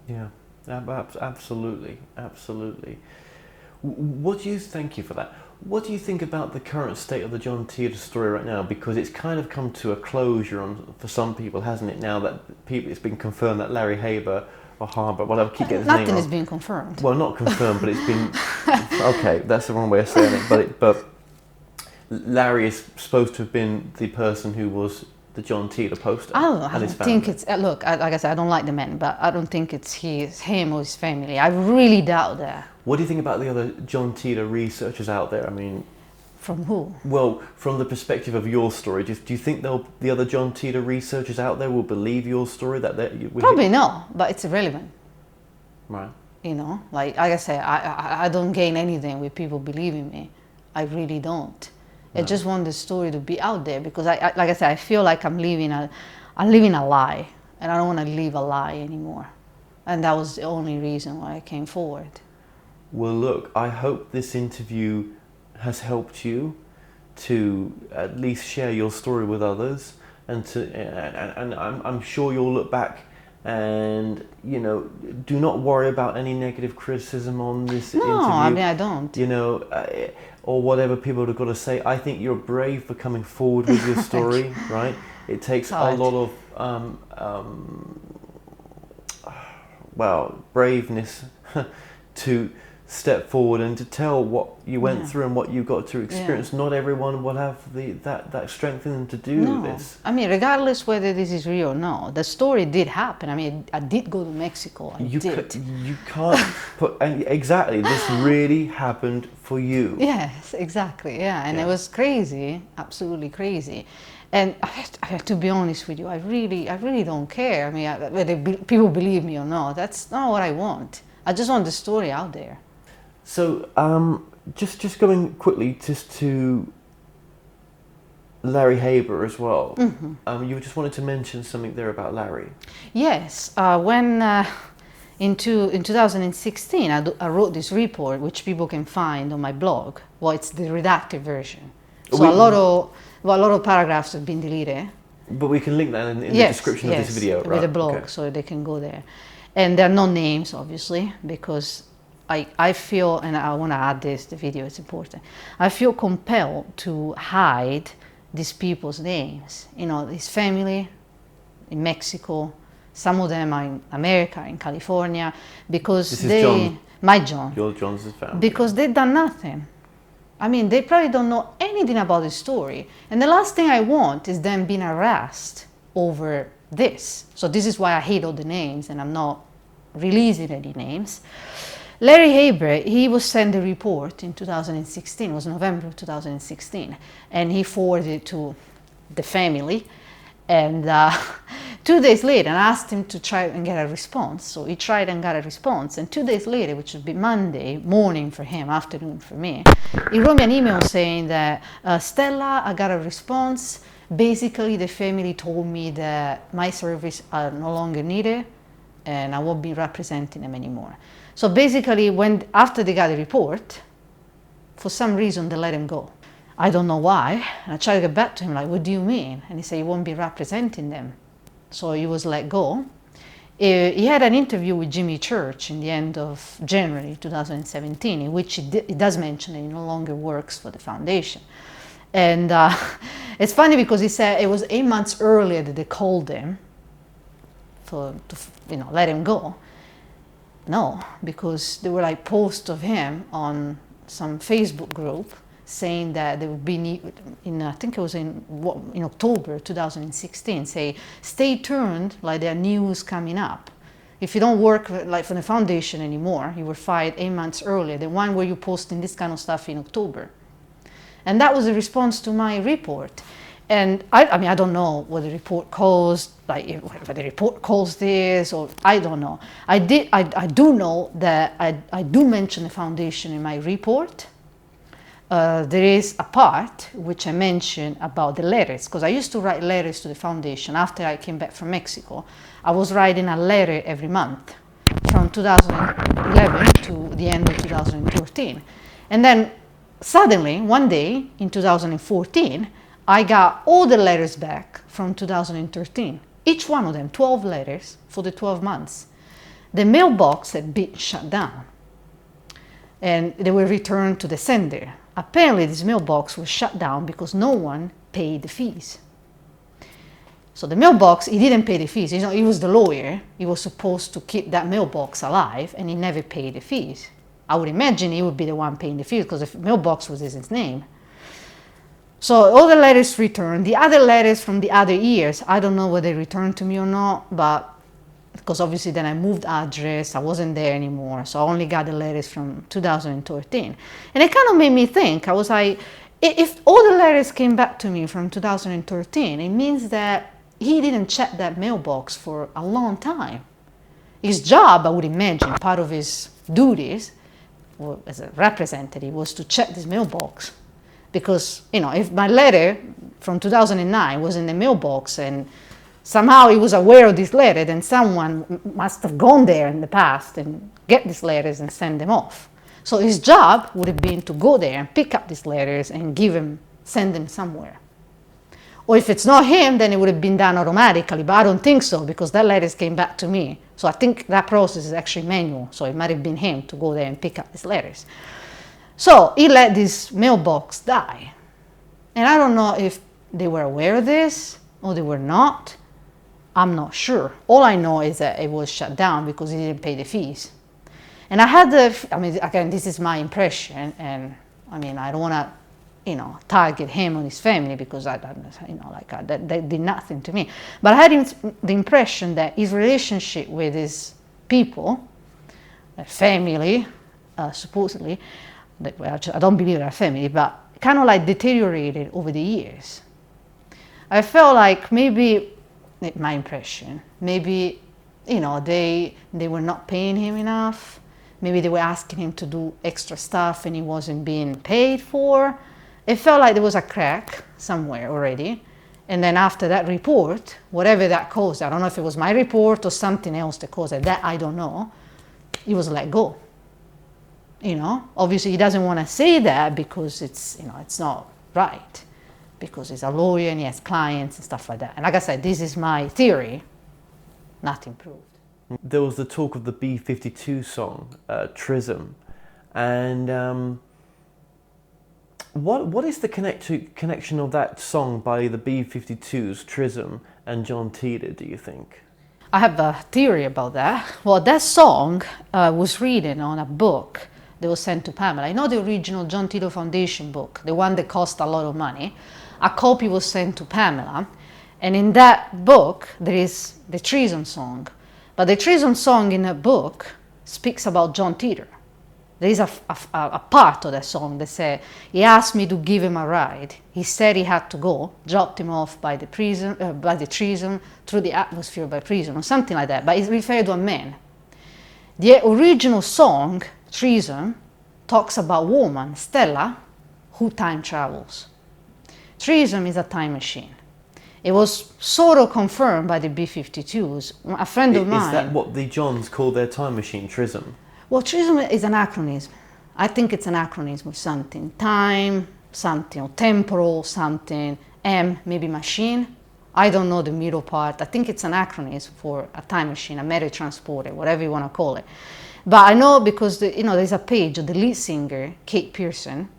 Yeah, absolutely, absolutely. What do you thank you for that? What do you think about the current state of the John Titor story right now? Because it's kind of come to a closure for some people, hasn't it? Now that it's been confirmed that Larry Haber or Harbour, whatever, keep getting his name Nothing wrong. has been confirmed. Well, not confirmed, but it's been okay. That's the wrong way of saying it. But Larry is supposed to have been the person who was the John Titor poster. I don't think it's look. Like I said, I don't like the man, but I don't think it's him or his family. I really doubt that. What do you think about the other John Titor researchers out there? I mean, from who? Well, from the perspective of your story, do you think the other John Titor researchers out there will believe your story? Probably no, but it's irrelevant. Right. You know, like I say, I don't gain anything with people believing me. I really don't. No. I just want the story to be out there because like I said, I feel like I'm living a lie, and I don't want to live a lie anymore. And that was the only reason why I came forward. Well, look, I hope this interview has helped you to at least share your story with others, and I'm sure you'll look back and, you know, do not worry about any negative criticism on this interview. No, I mean, I don't. You know, or whatever people have got to say. I think you're brave for coming forward with your story, right? It takes a lot of, braveness to step forward and to tell what you went through and what you got to experience. Not everyone will have that strength in them to do this. I mean, regardless whether this is real or not, the story did happen. I mean, I did go to Mexico. You can't put exactly. This really happened for you. Yes, exactly. Yeah, and it was crazy, absolutely crazy. And I have to be honest with you. I really don't care. I mean, whether people believe me or not, that's not what I want. I just want the story out there. So, just going quickly just to Larry Haber as well. Mm-hmm. You just wanted to mention something there about Larry. Yes, when in 2016 I wrote this report, which people can find on my blog. Well, it's the redacted version. So a lot of paragraphs have been deleted. But we can link that in the description of this video, right? With the blog, so they can go there. And there are no names, obviously, because I feel, and I want to add this, the video is important, I feel compelled to hide these people's names. You know, his family in Mexico, some of them are in America, in California, because this is John. My John. Your John's family. Because they've done nothing. I mean, they probably don't know anything about the story. And the last thing I want is them being harassed over this. So this is why I hate all the names and I'm not releasing any names. Larry Haber, he was sent a report in 2016, it was November of 2016, and he forwarded it to the family. And 2 days later, I asked him to try and get a response. So he tried and got a response. And 2 days later, which would be Monday morning for him, afternoon for me, he wrote me an email saying that, Stella, I got a response. Basically, the family told me that my services are no longer needed and I won't be representing them anymore. So basically, after they got the report, for some reason, they let him go. I don't know why. And I tried to get back to him, like, what do you mean? And he said, you won't be representing them. So he was let go. He had an interview with Jimmy Church in the end of January 2017, in which he does mention that he no longer works for the foundation. And it's funny because he said it was 8 months earlier that they called him to let him go. No, because there were like posts of him on some Facebook group saying that they would be I think it was in October 2016, say, stay tuned, like there are news coming up. If you don't work like for the foundation anymore, you were fired 8 months earlier, the one where you're posting this kind of stuff in October. And that was a response to my report. And I mean, I don't know what the report calls, like whether the report calls this, or I don't know. I do know that I do mention the foundation in my report. There is a part which I mentioned about the letters, because I used to write letters to the foundation after I came back from Mexico. I was writing a letter every month from 2011 to the end of 2013. And then suddenly, one day in 2014, I got all the letters back from 2013. Each one of them, 12 letters for the 12 months. The mailbox had been shut down and they were returned to the sender. apparently this mailbox was shut down because no one paid the fees. So the mailbox, he didn't pay the fees. You know, he was the lawyer. He was supposed to keep that mailbox alive, and he never paid the fees. I would imagine he would be the one paying the fees because the mailbox was his name. So all the letters returned. The other letters from the other years, I don't know whether they returned to me or not, but because obviously then I moved address, I wasn't there anymore, so I only got the letters from 2013. And it kind of made me think, I was like, if all the letters came back to me from 2013, it means that he didn't check that mailbox for a long time. His job, I would imagine, part of his duties as a representative was to check this mailbox. Because, you know, if my letter from 2009 was in the mailbox and somehow he was aware of this letter, then someone must have gone there in the past and get these letters and send them off. So his job would have been to go there and pick up these letters and send them somewhere. Or if it's not him, then it would have been done automatically, but I don't think so because that letters came back to me. So I think that process is actually manual, so it might have been him to go there and pick up these letters. So he let this mailbox die. And I don't know if they were aware of this or they were not. I'm not sure. All I know is that it was shut down because he didn't pay the fees. And I had again, this is my impression, and I mean, I don't want to, you know, target him or his family because that did nothing to me. But I had the impression that his relationship with his people, family, supposedly, I don't believe they're family, but kind of like deteriorated over the years. I felt like maybe, my impression, maybe, you know, they were not paying him enough. Maybe they were asking him to do extra stuff and he wasn't being paid for. It felt like there was a crack somewhere already. And then after that report, whatever that caused, I don't know if it was my report or something else that caused it, that I don't know, he was let go. You know, obviously he doesn't want to say that because it's, you know, it's not right, because he's a lawyer and he has clients and stuff like that. And like I said, this is my theory, nothing proved. There was the talk of the B-52 song, Trism, and what is the connection of that song by the B-52s, Trism, and John Titor, do you think? I have a theory about that. Well, that song was written on a book that was sent to Pamela. I know the original John Titor Foundation book, the one that cost a lot of money. A copy was sent to Pamela, and in that book there is the treason song. But the treason song in that book speaks about John Titor. There is a part of that song that says, he asked me to give him a ride. He said he had to go, dropped him off by the treason, through the atmosphere by prison, or something like that. But it's referred to a man. The original song, Treason, talks about a woman, Stella, who time travels. Treason is a time machine. It was sort of confirmed by the B-52s. A friend of mine... Is that what the Johns call their time machine, Trism? Well, Trism is an acronym. I think it's an acronym of something. Time, something, or temporal, something. M, maybe machine. I don't know the middle part. I think it's an acronym for a time machine, a matter transporter, whatever you want to call it. But I know because, there's a page of the lead singer, Kate Pearson,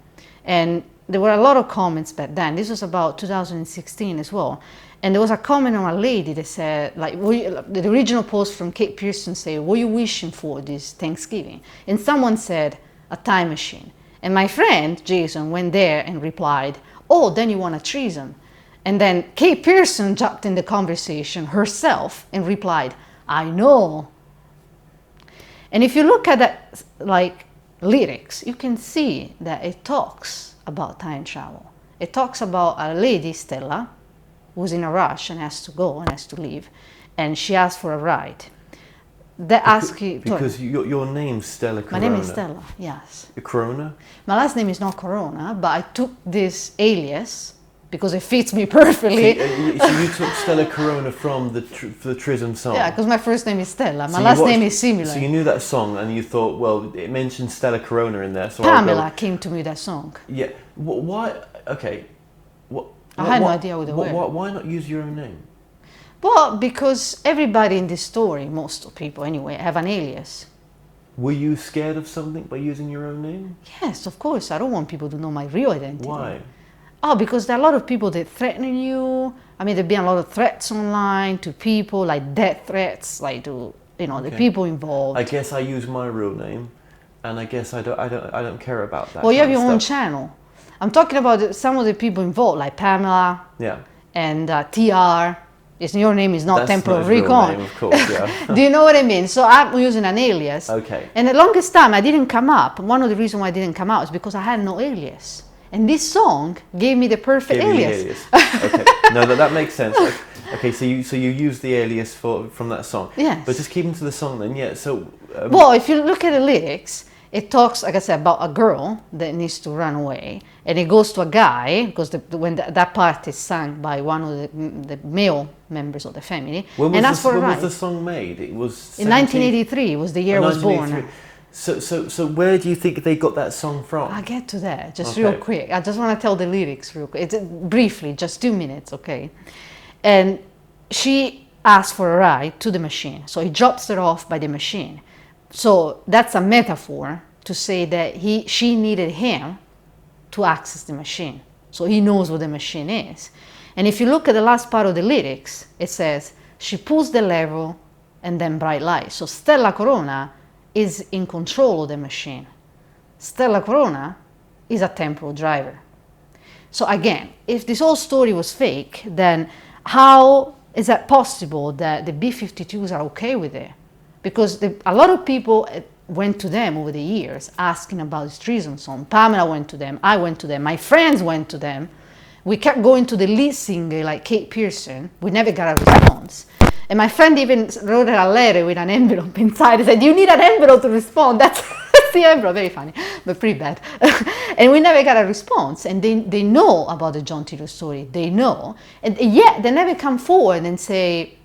and there were a lot of comments back then. This was about 2016 as well. And there was a comment on a lady that said, the original post from Kate Pearson said, what are you wishing for this Thanksgiving? And someone said, a time machine. And my friend, Jason, went there and replied, oh, then you want a treason. And then Kate Pearson jumped in the conversation herself and replied, I know. And if you look at that, lyrics, you can see that it talks about time travel. It talks about a lady, Stella, who's in a rush and has to go and has to leave, and she asks for a ride. Because your name's Stella Corona. My name is Stella, yes. Corona? My last name is not Corona, but I took this alias because it fits me perfectly. So you took Stella Corona from the Trism song? Yeah, because my first name is Stella. My last name is similar. So you knew that song and you thought, well, it mentioned Stella Corona in there. So Pamela came to me with that song. Yeah. Why? Okay. I had no idea who they were. Why not use your own name? Well, because everybody in this story, most people anyway, have an alias. Were you scared of something by using your own name? Yes, of course. I don't want people to know my real identity. Why? Oh, because there are a lot of people that threaten you. I mean, there've been a lot of threats online to people, like death threats, like to, you know, the people involved. I guess I use my real name, and I guess I don't care about that. Well, you have your kind own of stuff. channel. I'm talking about some of the people involved, like Pamela Yeah. and TR. Your name is not That's Temple not of his real Recon. name, of course, yeah. Do you know what I mean? So I'm using an alias. Okay. And the longest time I didn't come up. One of the reasons why I didn't come out is because I had no alias. And this song gave me the perfect Give me the alias. Okay. No, that makes sense. Okay, so you use the alias from that song. Yes. But just keeping to the song then, yeah. So. Well, if you look at the lyrics, it talks, like I said, about a girl that needs to run away, and it goes to a guy because when that part is sung by one of the male members of the family. When and was the song made? It was in 1983. Was the year I was born. So where do you think they got that song from? I'll get to that just real quick. I just want to tell the lyrics real quick. Briefly, just 2 minutes, okay? And she asks for a ride to the machine. So he drops her off by the machine. So that's a metaphor to say that she needed him to access the machine. So he knows what the machine is. And if you look at the last part of the lyrics, it says, she pulls the lever and then bright light. So Stella Corona is in control of the machine. Stella Corona is a temporal driver. So again, if this whole story was fake, then how is that possible that the B-52s are okay with it? Because a lot of people went to them over the years asking about this treason song. Pamela went to them, I went to them, my friends went to them. We kept going to the lead singer like Kate Pearson. We never got a response. And my friend even wrote her a letter with an envelope inside. He said, you need an envelope to respond. That's the envelope. Very funny, but pretty bad. And we never got a response. And they know about the John Titor story. They know. And yet they never come forward and say,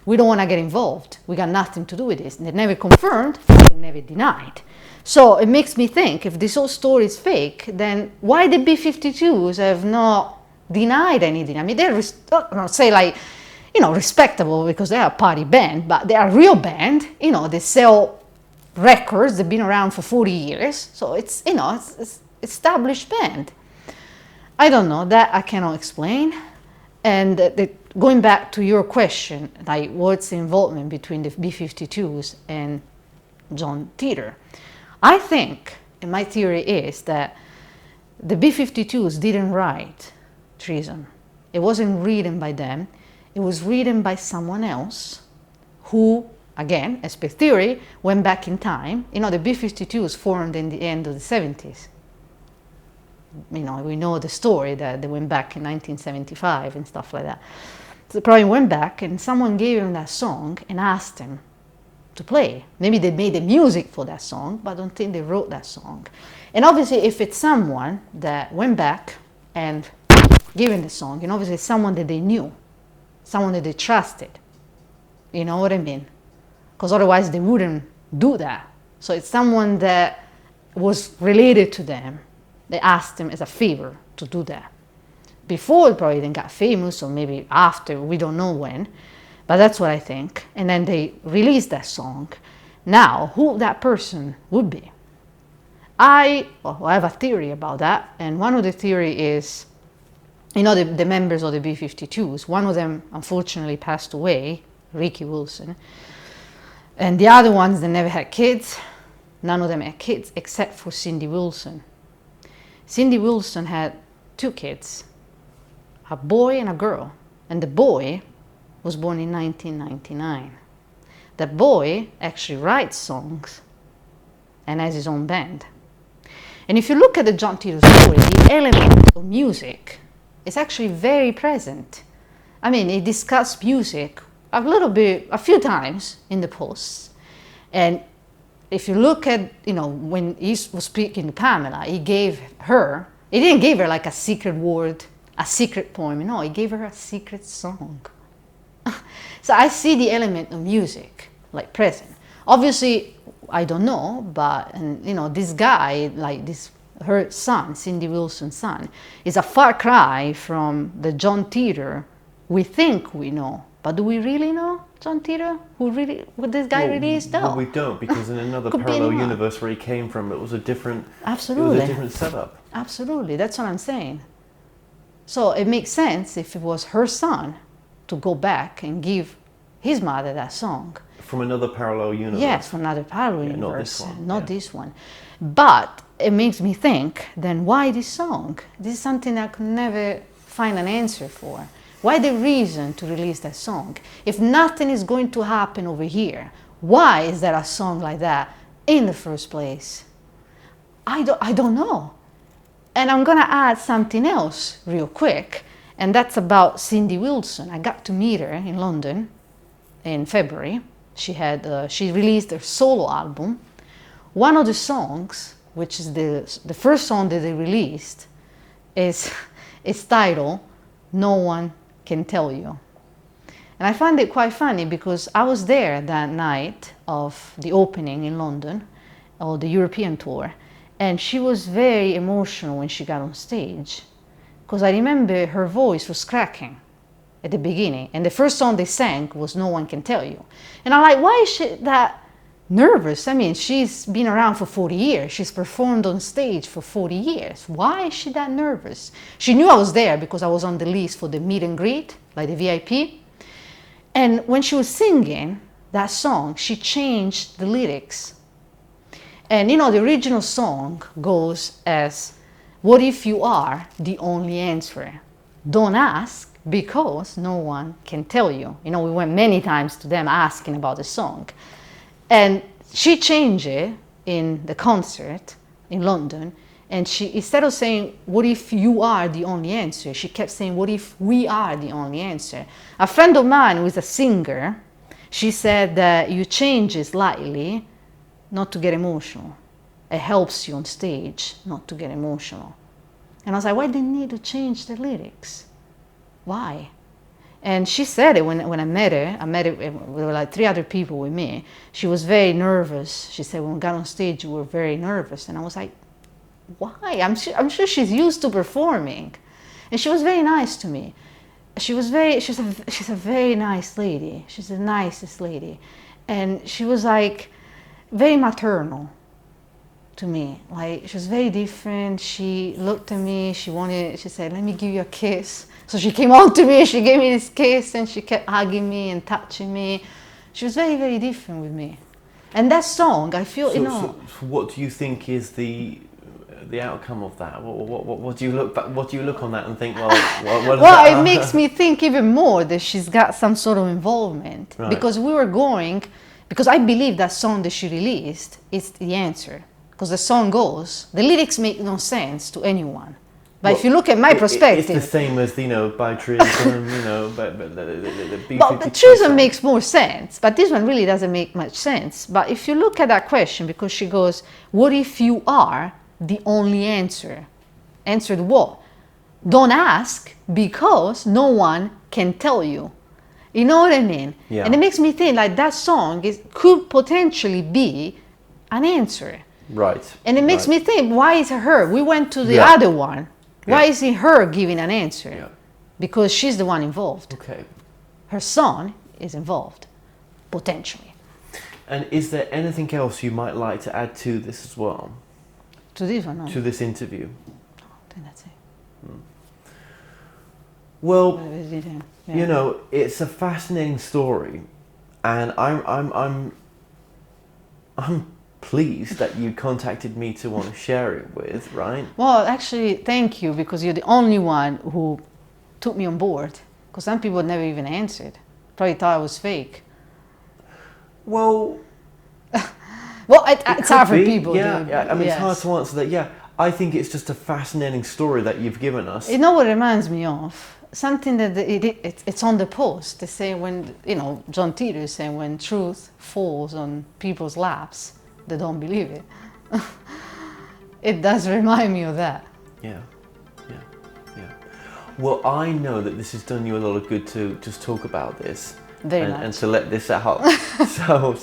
we don't want to get involved. We got nothing to do with this. And they never confirmed, they never denied. So it makes me think, if this whole story is fake, then why the B-52s have not denied anything? I mean, they're, say like, you know, respectable because they are a party band, but they are a real band. You know, they sell records. They've been around for 40 years. So it's, you know, it's established band. I don't know. That I cannot explain. And going back to your question, like what's the involvement between the B-52s and John Titor? I think, and my theory is that the B-52s didn't write treason. It wasn't written by them. It was written by someone else who, again, as per theory, went back in time. You know, the B-52s formed in the end of the 70s. You know, we know the story that they went back in 1975 and stuff like that. So they probably went back and someone gave him that song and asked him to play. Maybe they made the music for that song, but I don't think they wrote that song. And obviously, if it's someone that went back and gave him the song, and obviously it's someone that they knew, someone that they trusted. You know what I mean? Because otherwise they wouldn't do that. So it's someone that was related to them. They asked him as a favor to do that. Before it probably then got famous, or maybe after, we don't know when. But that's what I think. And then they released that song. Now, who that person would be? I have a theory about that. And one of the theory is, you know, the members of the B-52s, one of them unfortunately passed away, Ricky Wilson. And the other ones, they never had kids. None of them had kids except for Cindy Wilson. Cindy Wilson had 2 kids, a boy and a girl. And the boy was born in 1999. The boy actually writes songs and has his own band. And if you look at the John Titor story, the element of music is actually very present. I mean, he discussed music a few times in the posts. And if you look at, you know, when he was speaking to Pamela, he didn't give her like a secret word, a secret poem. No, he gave her a secret song. So I see the element of music like present. Obviously, I don't know, but, and, you know, this guy, like this, her son, Cindy Wilson's son, is a far cry from the John Titor we think we know. But do we really know John Titor? What this guy really is? No. Well, we don't, because in another Could be parallel anyone. universe where he came from, it was a different. Absolutely. It was a different setup. Absolutely, that's what I'm saying. So it makes sense if it was her son to go back and give his mother that song. From another parallel universe. Yes, from another parallel universe, not this one. not this one. But it makes me think, then why this song? This is something I could never find an answer for. Why the reason to release that song? If nothing is going to happen over here, why is there a song like that in the first place? I don't know. And I'm gonna add something else real quick, and that's about Cindy Wilson. I got to meet her in London in February. She released her solo album. One of the songs, which is the first song that they released, is titled "No One Can Tell You." And I find it quite funny because I was there that night of the opening in London, of the European tour, and she was very emotional when she got on stage, because I remember her voice was cracking at the beginning, and the first song they sang was "No One Can Tell You." And I'm like, why is she that nervous? I mean, she's been around for 40 years. She's performed on stage for 40 years. Why is she that nervous? She knew I was there because I was on the list for the meet and greet, like the VIP. And when she was singing that song, she changed the lyrics. And you know, the original song goes as, "What if you are the only answer? Don't ask, because no one can tell you." You know, we went many times to them asking about the song. And she changed it in the concert in London. And she, instead of saying, "What if you are the only answer?" she kept saying, "What if we are the only answer?" A friend of mine who is a singer, she said that you change it slightly not to get emotional. It helps you on stage not to get emotional. And I was like, why do you need to change the lyrics? Why? And she said it when I met her. There were like 3 other people with me. She was very nervous. She said, when we got on stage, we were very nervous. And I was like, why? I'm sure she's used to performing. And she was very nice to me. She's a very nice lady. She's the nicest lady. And she was like very maternal to me. Like, she was very different. She looked at me, she said, "Let me give you a kiss." So she came on to me, she gave me this kiss, and she kept hugging me and touching me. She was very, very different with me. And that song, I feel, So what do you think is the outcome of that? What do you look back? What do you look on that and think? Well, what well, it makes me think even more that she's got some sort of involvement, right. because I believe that song that she released is the answer. Because the song goes, the lyrics make no sense to anyone. But if you look at my perspective, it's the same as, you know, by treason, you know, but the B-52. Well, the treason makes more sense, but this one really doesn't make much sense. But if you look at that question, because she goes, "What if you are the only answer?" Answered what? Don't ask, because no one can tell you. You know what I mean? Yeah. And it makes me think like that song could potentially be an answer. Right. And it makes me think, why is it her? We went to the other one. Why is it her giving an answer? Yeah. Because she's the one involved. Okay. Her son is involved, potentially. And is there anything else you might like to add to this as well? To this one, no. To this interview? I think that's it. Well, Yeah. you know, it's a fascinating story, and I'm pleased that you contacted me to want to share it with, right? Well, actually, thank you, because you're the only one who took me on board. Because some people never even answered. Probably thought I was fake. Well, it's hard for people. Yeah, I mean, it's hard to answer that. Yeah, I think it's just a fascinating story that you've given us. You know what it reminds me of? Something that it's on the post. They say when, you know, John Titor is saying when truth falls on people's laps, they don't believe it. It does remind me of that. Yeah. Well, I know that this has done you a lot of good to just talk about this. Very much. And to let this out.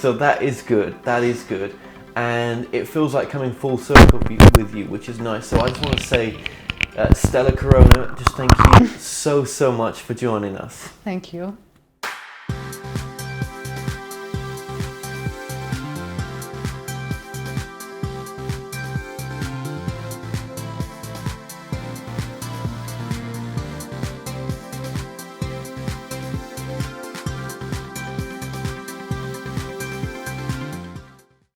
so that is good. That is good. And it feels like coming full circle with you, which is nice. So I just want to say, Stella Corona, just thank you so much for joining us. Thank you.